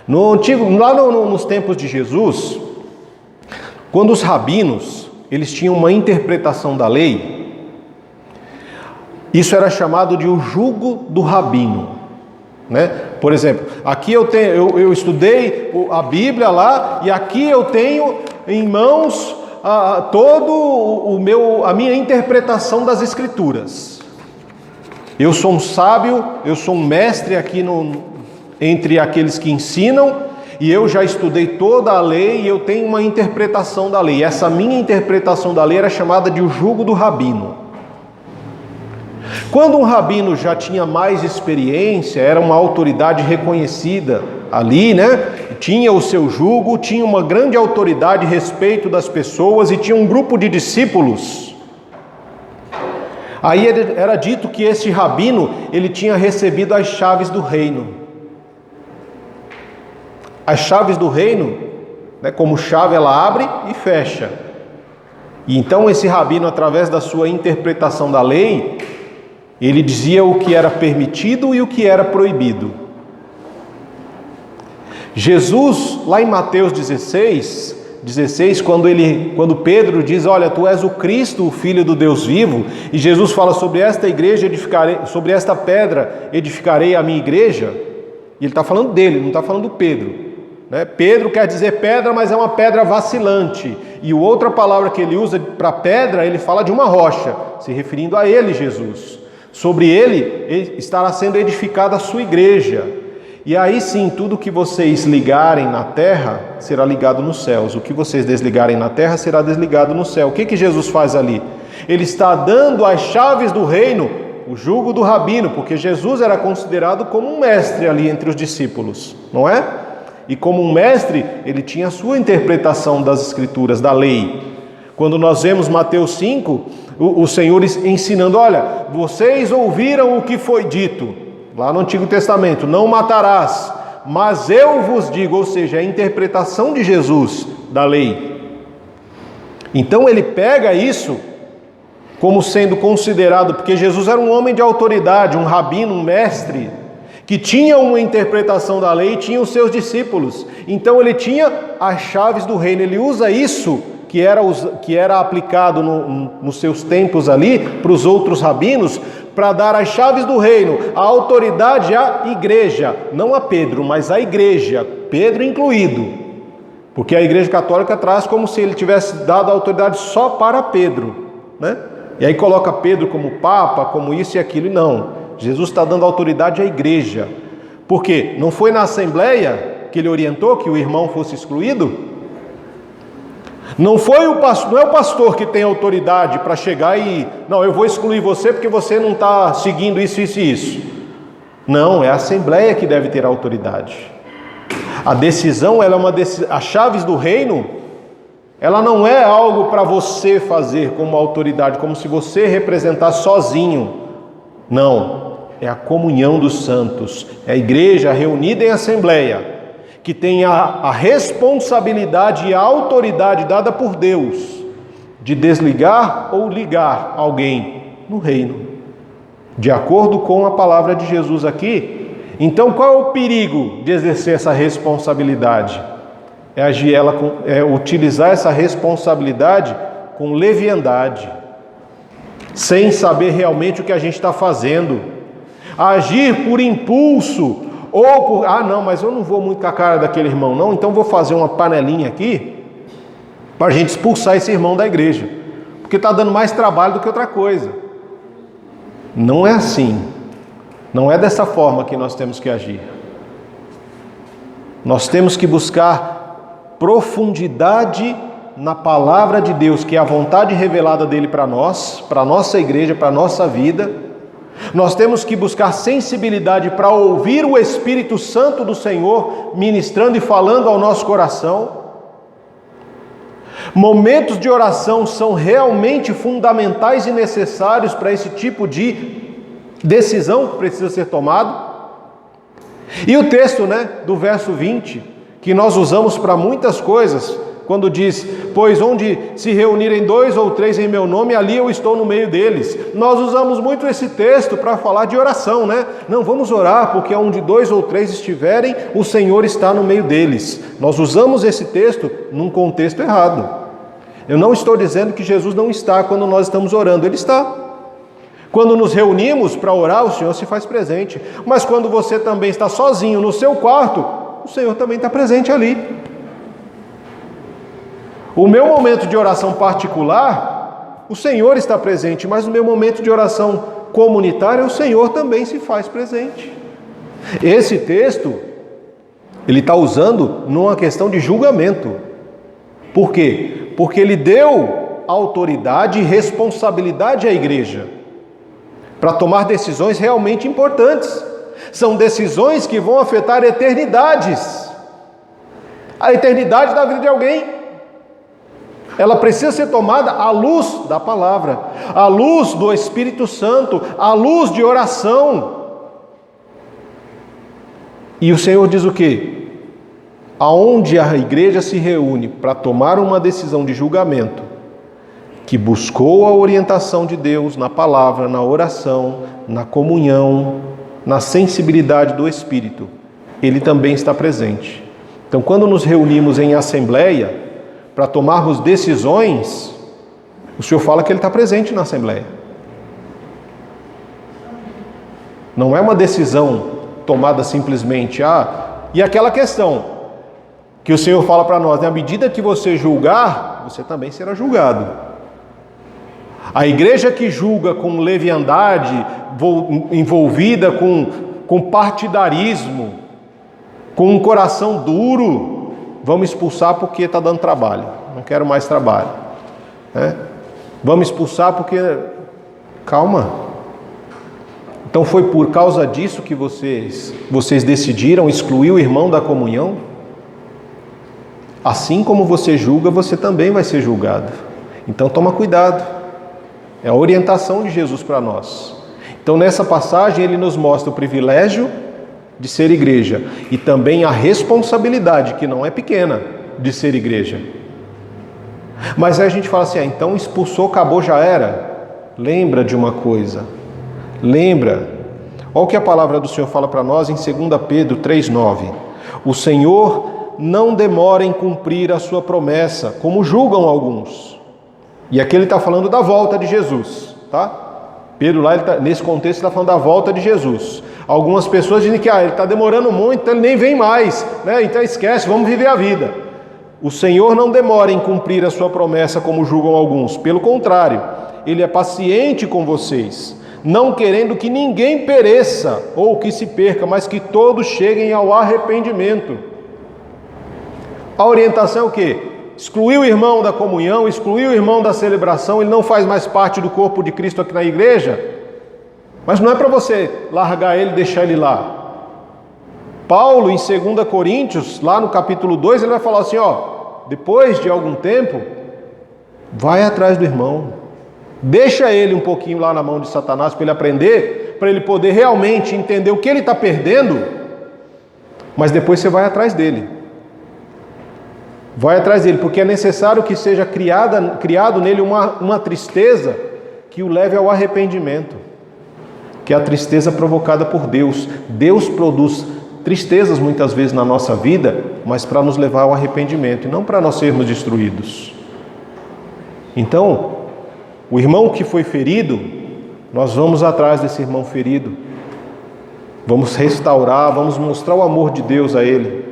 Nos tempos de Jesus, quando os rabinos, eles tinham uma interpretação da lei, isso era chamado de o jugo do rabino. Por exemplo, aqui eu estudei a Bíblia lá, e aqui eu tenho em mãos a minha interpretação das Escrituras. Eu sou um sábio, eu sou um mestre aqui entre aqueles que ensinam, e eu já estudei toda a lei e eu tenho uma interpretação da lei. Essa minha interpretação da lei era chamada de o jugo do rabino. Quando um rabino já tinha mais experiência, era uma autoridade reconhecida ali, tinha o seu jugo, tinha uma grande autoridade, respeito das pessoas e tinha um grupo de discípulos. Aí era dito que esse rabino, ele tinha recebido as chaves do reino. As chaves do reino, como chave, ela abre e fecha. E então esse rabino, através da sua interpretação da lei, ele dizia o que era permitido e o que era proibido. Jesus, lá em Mateus 16, quando Pedro diz, olha, tu és o Cristo, o Filho do Deus vivo, e Jesus fala, sobre esta igreja sobre esta pedra edificarei a minha igreja, e ele está falando dele, não está falando do Pedro. Pedro quer dizer pedra, mas é uma pedra vacilante, e a outra palavra que ele usa para pedra, ele fala de uma rocha, se referindo a ele, Jesus. Sobre ele estará sendo edificada a sua igreja. E aí sim, tudo que vocês ligarem na terra será ligado nos céus. O que vocês desligarem na terra será desligado no céu. O que Jesus faz ali? Ele está dando as chaves do reino, o jugo do rabino, porque Jesus era considerado como um mestre ali entre os discípulos, não é? E como um mestre, ele tinha a sua interpretação das escrituras, da lei. Quando nós vemos Mateus 5, o Senhor ensinando, olha, vocês ouviram o que foi dito, lá no Antigo Testamento, não matarás, mas eu vos digo, ou seja, a interpretação de Jesus da lei. Então ele pega isso como sendo considerado, porque Jesus era um homem de autoridade, um rabino, um mestre, que tinha uma interpretação da lei e tinha os seus discípulos. Então ele tinha as chaves do reino, ele usa isso que era aplicado nos seus tempos ali, para os outros rabinos, para dar as chaves do reino, a autoridade à igreja, não a Pedro, mas à igreja, Pedro incluído, porque a igreja católica traz como se ele tivesse dado a autoridade só para Pedro, né? E aí coloca Pedro como papa, como isso e aquilo, e não. Jesus está dando autoridade à igreja. Por quê? Não foi na assembleia que ele orientou que o irmão fosse excluído? Não é o pastor que tem autoridade para chegar e... Não, eu vou excluir você porque você não está seguindo isso, isso e isso. Não, é a assembleia que deve ter autoridade. A decisão, ela é uma decisão... As chaves do reino, ela não é algo para você fazer como autoridade, como se você representasse sozinho. Não, é a comunhão dos santos, é a igreja reunida em assembleia, que tem a responsabilidade e a autoridade dada por Deus de desligar ou ligar alguém no reino, de acordo com a palavra de Jesus aqui. Então qual é o perigo de exercer essa responsabilidade? É utilizar essa responsabilidade com leviandade, sem saber realmente o que a gente está fazendo, agir por impulso, ou por, não, mas eu não vou muito com a cara daquele irmão não, então vou fazer uma panelinha aqui, para a gente expulsar esse irmão da igreja, porque está dando mais trabalho do que outra coisa. Não é assim, não é dessa forma que nós temos que agir. Nós temos que buscar profundidade na palavra de Deus, que é a vontade revelada dele para nós, para a nossa igreja, para a nossa vida. Nós temos que buscar sensibilidade para ouvir o Espírito Santo do Senhor ministrando e falando ao nosso coração. Momentos de oração são realmente fundamentais e necessários para esse tipo de decisão que precisa ser tomado. E o texto, do verso 20, que nós usamos para muitas coisas, quando diz, pois onde se reunirem 2 ou 3 em meu nome, ali eu estou no meio deles. Nós usamos muito esse texto para falar de oração, Não, vamos orar, porque onde 2 ou 3 estiverem, o Senhor está no meio deles. Nós usamos esse texto num contexto errado. Eu não estou dizendo que Jesus não está quando nós estamos orando, Ele está. Quando nos reunimos para orar, o Senhor se faz presente. Mas quando você também está sozinho no seu quarto, o Senhor também está presente ali. O meu momento de oração particular, o Senhor está presente, mas no meu momento de oração comunitária, o Senhor também se faz presente. Esse texto, ele está usando numa questão de julgamento. Por quê? Porque ele deu autoridade e responsabilidade à igreja para tomar decisões realmente importantes. São decisões que vão afetar eternidades. A eternidade da vida de alguém. Ela precisa ser tomada à luz da palavra, à luz do Espírito Santo, à luz de oração. E o Senhor diz o quê? Aonde a igreja se reúne para tomar uma decisão de julgamento, que buscou a orientação de Deus na palavra, na oração, na comunhão, na sensibilidade do Espírito, Ele também está presente. Então, quando nos reunimos em assembleia, para tomarmos decisões, o Senhor fala que Ele está presente na assembleia. Não é uma decisão tomada simplesmente, e aquela questão que o Senhor fala para nós, à medida que você julgar, você também será julgado. A igreja que julga com leviandade, envolvida com partidarismo, com um coração duro, vamos expulsar porque está dando trabalho, não quero mais trabalho, né? Vamos expulsar porque... Calma. Então foi por causa disso que vocês decidiram excluir o irmão da comunhão? Assim como você julga, você também vai ser julgado. Então toma cuidado. É a orientação de Jesus para nós. Então nessa passagem ele nos mostra o privilégio de ser igreja e também a responsabilidade, que não é pequena, de ser igreja. Mas aí a gente fala assim, então expulsou, acabou, já era. Lembra de uma coisa. Lembra. Olha o que a palavra do Senhor fala para nós em 2 Pedro 3,9. O Senhor não demora em cumprir a sua promessa, como julgam alguns. E aqui ele está falando da volta de Jesus, tá? Pedro lá, nesse contexto, está falando da volta de Jesus. Algumas pessoas dizem que ele está demorando muito, então ele nem vem mais, né? Então esquece, vamos viver a vida. O Senhor não demora em cumprir a sua promessa, como julgam alguns. Pelo contrário, Ele é paciente com vocês, não querendo que ninguém pereça ou que se perca, mas que todos cheguem ao arrependimento. A orientação é o quê? Excluir o irmão da comunhão, excluir o irmão da celebração, ele não faz mais parte do corpo de Cristo aqui na igreja, mas não é para você largar ele e deixar ele lá. Paulo, em 2 Coríntios, lá no capítulo 2, ele vai falar assim, depois de algum tempo, vai atrás do irmão, deixa ele um pouquinho lá na mão de Satanás para ele aprender, para ele poder realmente entender o que ele está perdendo, mas depois você vai atrás dele. Vai atrás dele, porque é necessário que seja criado nele uma tristeza que o leve ao arrependimento, que é a tristeza provocada por Deus. Deus produz tristezas muitas vezes na nossa vida, mas para nos levar ao arrependimento, e não para nós sermos destruídos. Então, o irmão que foi ferido, nós vamos atrás desse irmão ferido, vamos restaurar, vamos mostrar o amor de Deus a ele.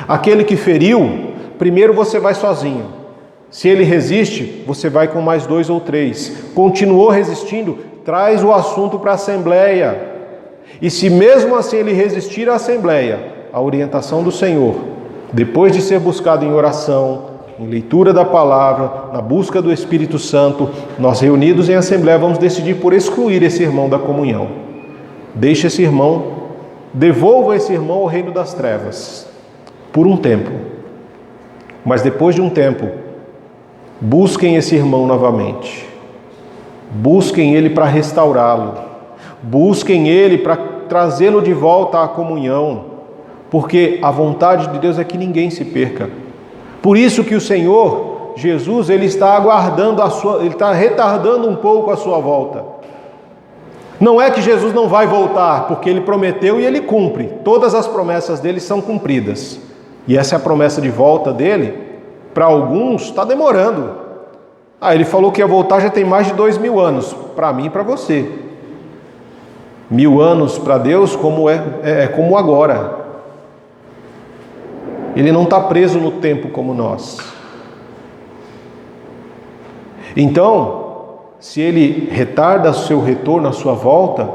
Aquele que feriu, primeiro você vai sozinho. Se ele resiste, você vai com mais 2 ou 3. Continuou resistindo, traz o assunto para a assembleia. E se mesmo assim ele resistir à assembleia, a orientação do Senhor, depois de ser buscado em oração, em leitura da palavra, na busca do Espírito Santo, nós reunidos em assembleia vamos decidir por excluir esse irmão da comunhão. Deixe esse irmão, devolva esse irmão ao reino das trevas, por um tempo. Mas depois de um tempo, busquem esse irmão novamente. Busquem ele para restaurá-lo. Busquem ele para trazê-lo de volta à comunhão. Porque a vontade de Deus é que ninguém se perca. Por isso que o Senhor, Jesus, ele está aguardando ele está retardando um pouco a sua volta. Não é que Jesus não vai voltar, porque ele prometeu e ele cumpre. Todas as promessas dele são cumpridas. E essa é a promessa de volta dele. Para alguns está demorando. Ele falou que ia voltar já tem mais de 2000 anos. Para mim e para você. 1000 anos para Deus como como agora. Ele não está preso no tempo como nós. Então, se ele retarda o seu retorno, a sua volta,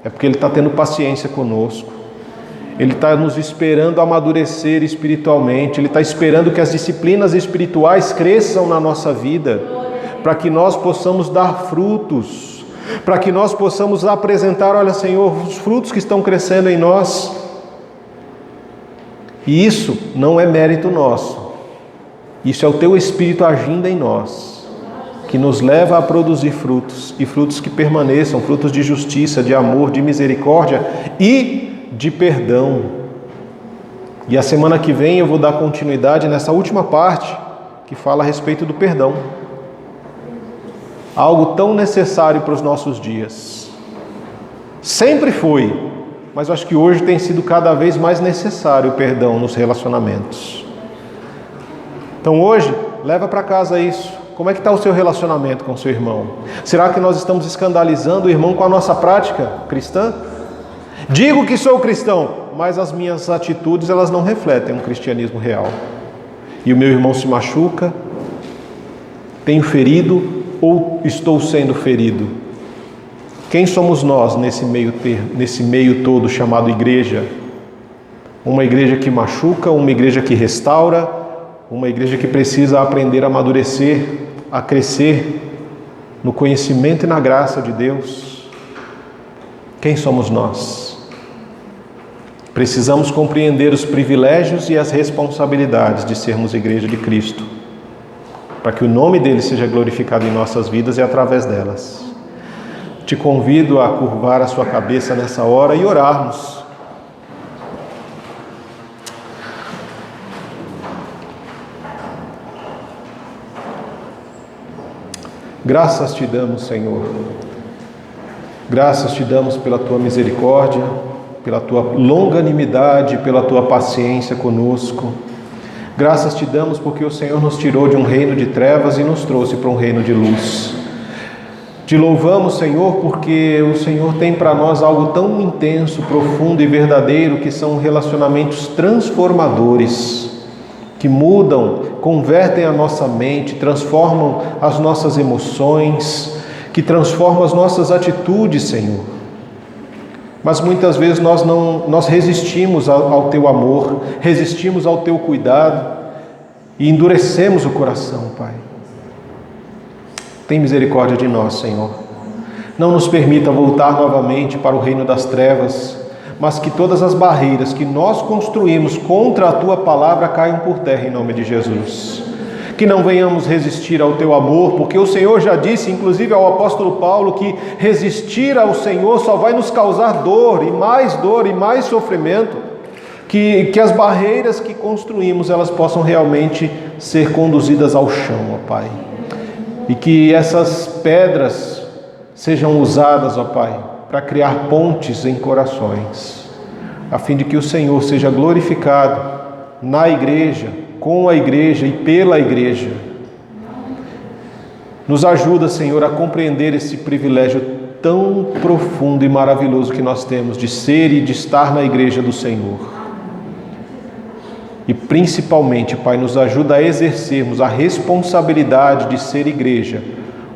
é porque ele está tendo paciência conosco. Ele está nos esperando amadurecer espiritualmente. Ele está esperando que as disciplinas espirituais cresçam na nossa vida, para que nós possamos dar frutos, para que nós possamos apresentar, olha Senhor, os frutos que estão crescendo em nós. E isso não é mérito nosso. Isso é o Teu Espírito agindo em nós, que nos leva a produzir frutos, e frutos que permaneçam, frutos de justiça, de amor, de misericórdia e de perdão. E a semana que vem eu vou dar continuidade nessa última parte que fala a respeito do perdão. Algo tão necessário para os nossos dias. Sempre foi, mas eu acho que hoje tem sido cada vez mais necessário o perdão nos relacionamentos. Então hoje, leva para casa isso. Como é que está o seu relacionamento com o seu irmão? Será que nós estamos escandalizando o irmão com a nossa prática cristã? Digo que sou cristão, mas as minhas atitudes elas não refletem um cristianismo real. E o meu irmão se machuca, tenho ferido ou estou sendo ferido? Quem somos nós nesse meio todo chamado igreja? Uma igreja que machuca, uma igreja que restaura, uma igreja que precisa aprender a amadurecer, a crescer no conhecimento e na graça de Deus. Quem somos nós? Precisamos compreender os privilégios e as responsabilidades de sermos igreja de Cristo, para que o nome dele seja glorificado em nossas vidas e através delas. Te convido a curvar a sua cabeça nessa hora e orarmos. Graças te damos, Senhor. Graças te damos pela tua misericórdia, pela tua longanimidade, pela tua paciência conosco. Graças te damos porque o Senhor nos tirou de um reino de trevas e nos trouxe para um reino de luz. Te louvamos, Senhor, porque o Senhor tem para nós algo tão intenso, profundo e verdadeiro, que são relacionamentos transformadores, que mudam, convertem a nossa mente, transformam as nossas emoções, que transformam as nossas atitudes, Senhor. Mas muitas vezes nós resistimos ao teu amor, resistimos ao teu cuidado e endurecemos o coração, Pai. Tem misericórdia de nós, Senhor. Não nos permita voltar novamente para o reino das trevas, mas que todas as barreiras que nós construímos contra a tua palavra caiam por terra em nome de Jesus. Que não venhamos resistir ao teu amor, porque o Senhor já disse, inclusive ao apóstolo Paulo, que resistir ao Senhor só vai nos causar dor e mais sofrimento. Que as barreiras que construímos, elas possam realmente ser conduzidas ao chão, ó Pai. E que essas pedras sejam usadas, ó Pai, para criar pontes em corações, a fim de que o Senhor seja glorificado na igreja, com a igreja e pela igreja. Nos ajuda, Senhor, a compreender esse privilégio tão profundo e maravilhoso que nós temos de ser e de estar na igreja do Senhor. E principalmente, Pai, nos ajuda a exercermos a responsabilidade de ser igreja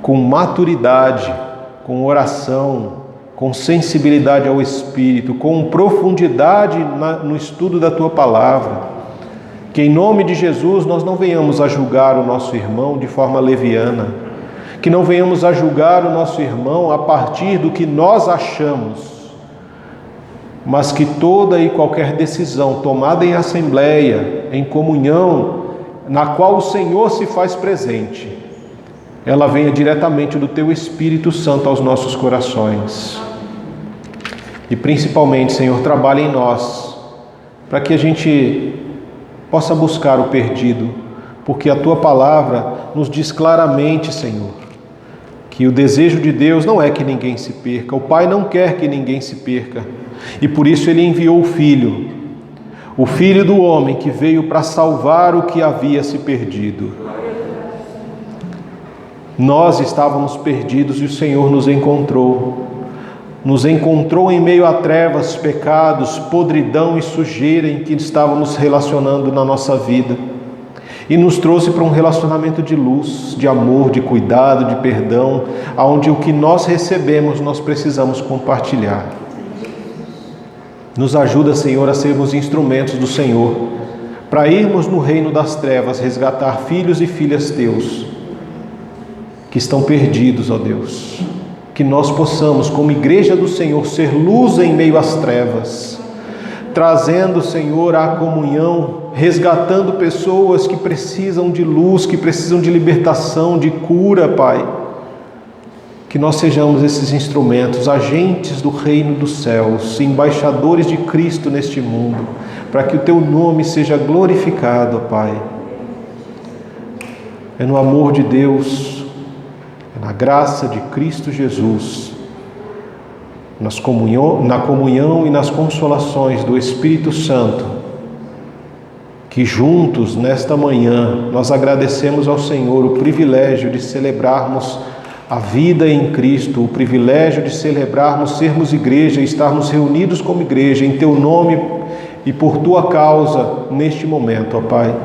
com maturidade, com oração, com sensibilidade ao Espírito, com profundidade no estudo da Tua Palavra. Que em nome de Jesus nós não venhamos a julgar o nosso irmão de forma leviana, que não venhamos a julgar o nosso irmão a partir do que nós achamos, mas que toda e qualquer decisão tomada em assembleia, em comunhão, na qual o Senhor se faz presente, ela venha diretamente do Teu Espírito Santo aos nossos corações. E principalmente, Senhor, trabalhe em nós, para que a gente possa buscar o perdido, porque a Tua Palavra nos diz claramente, Senhor, que o desejo de Deus não é que ninguém se perca, o Pai não quer que ninguém se perca, e por isso Ele enviou o Filho do homem que veio para salvar o que havia se perdido. Nós estávamos perdidos e o Senhor nos encontrou em meio a trevas, pecados, podridão e sujeira em que estávamos relacionando na nossa vida, e nos trouxe para um relacionamento de luz, de amor, de cuidado, de perdão, onde o que nós recebemos nós precisamos compartilhar. Nos ajuda, Senhor, a sermos instrumentos do Senhor, para irmos no reino das trevas resgatar filhos e filhas Teus que estão perdidos, ó Deus. Que nós possamos, como igreja do Senhor, ser luz em meio às trevas, trazendo, Senhor, a comunhão, resgatando pessoas que precisam de luz, que precisam de libertação, de cura, Pai. Que nós sejamos esses instrumentos, agentes do reino dos céus, embaixadores de Cristo neste mundo, para que o Teu nome seja glorificado, Pai. É no amor de Deus, na graça de Cristo Jesus, na comunhão e nas consolações do Espírito Santo, que juntos, nesta manhã, nós agradecemos ao Senhor o privilégio de celebrarmos a vida em Cristo, o privilégio de celebrarmos, sermos igreja, estarmos reunidos como igreja, em Teu nome e por Tua causa, neste momento, ó Pai.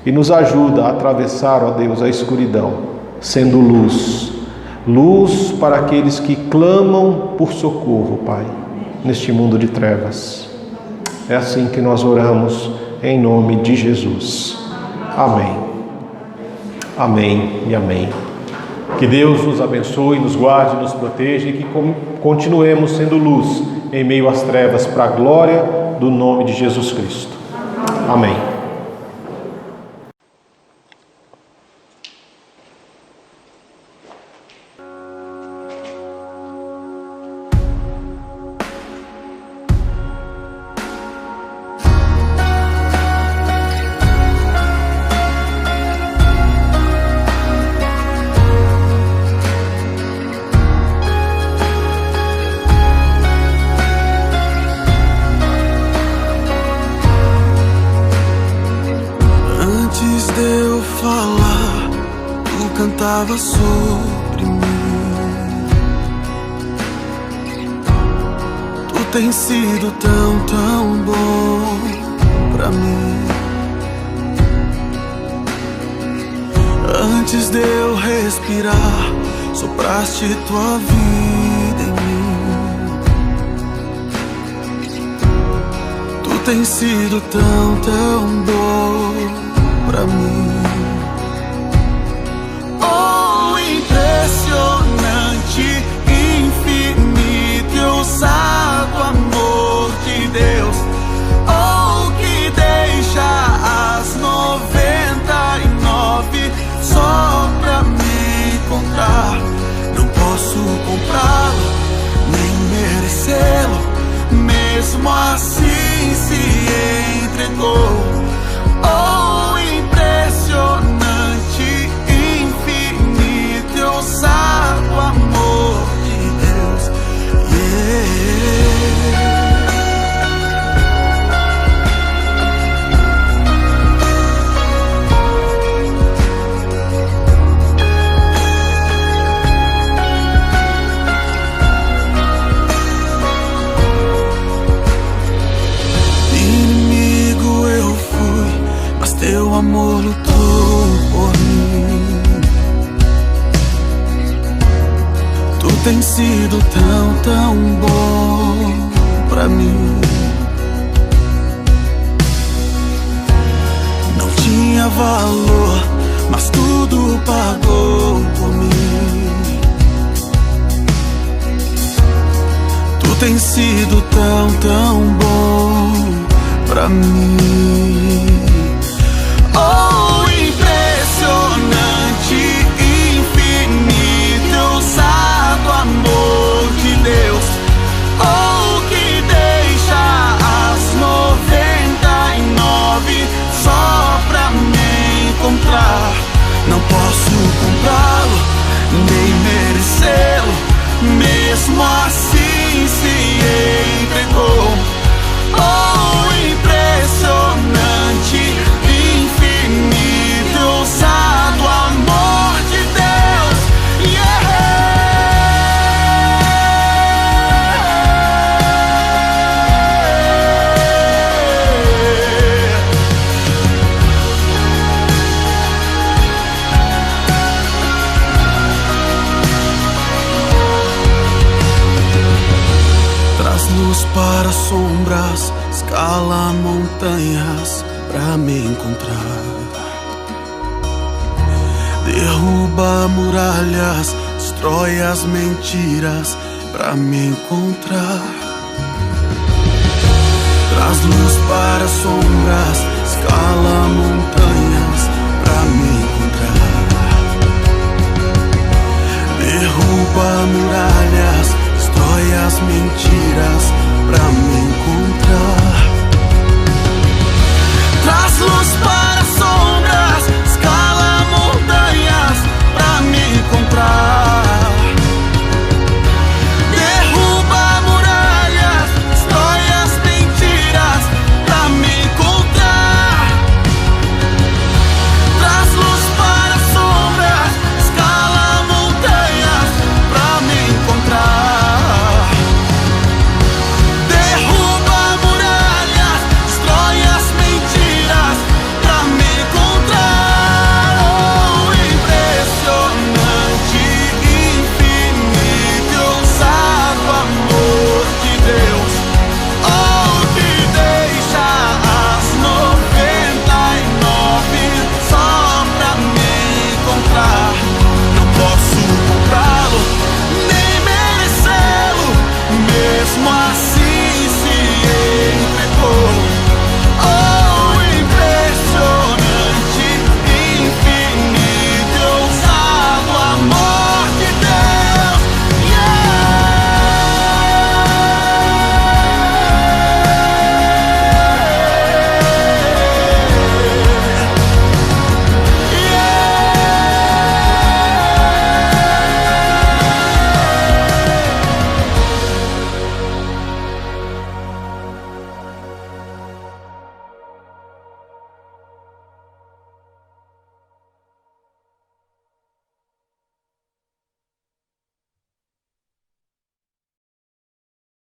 E nos ajuda a atravessar, ó Deus, a escuridão, sendo luz para aqueles que clamam por socorro, Pai, neste mundo de trevas. É assim que nós oramos em nome de Jesus. Amém. Amém e amém. Que Deus nos abençoe, nos guarde, nos proteja e que continuemos sendo luz em meio às trevas para a glória do nome de Jesus Cristo. Amém. Cantava sobre mim. Tu tens sido tão, tão bom pra mim. Antes de eu respirar, sopraste tua vida em mim. Tu tens sido tão, tão bom pra mim. Impressionante, infinito e ousado amor de Deus, oh, que deixa as 99 só pra me encontrar. Não posso comprá-lo, nem merecê-lo, mesmo assim se entregou. Oh, impressionante, ousado amor de Deus, Inimigo eu fui, mas teu amor lutou por mim. Tu tens sido tão, tão bom pra mim. Não tinha valor, mas tudo pagou por mim. Tu tens sido tão, tão bom pra mim. Oh, impressionante, infinito, ousado amor de Deus, oh, que deixa as 99 só pra me encontrar. Não posso comprá-lo, nem merecê-lo, mesmo assim se entregou. Oh, impressionante, infinito, ousado amor de Deus, luz para sombras, escala montanhas pra me encontrar. Derruba muralhas, destrói as mentiras pra me encontrar. Traz luz para sombras,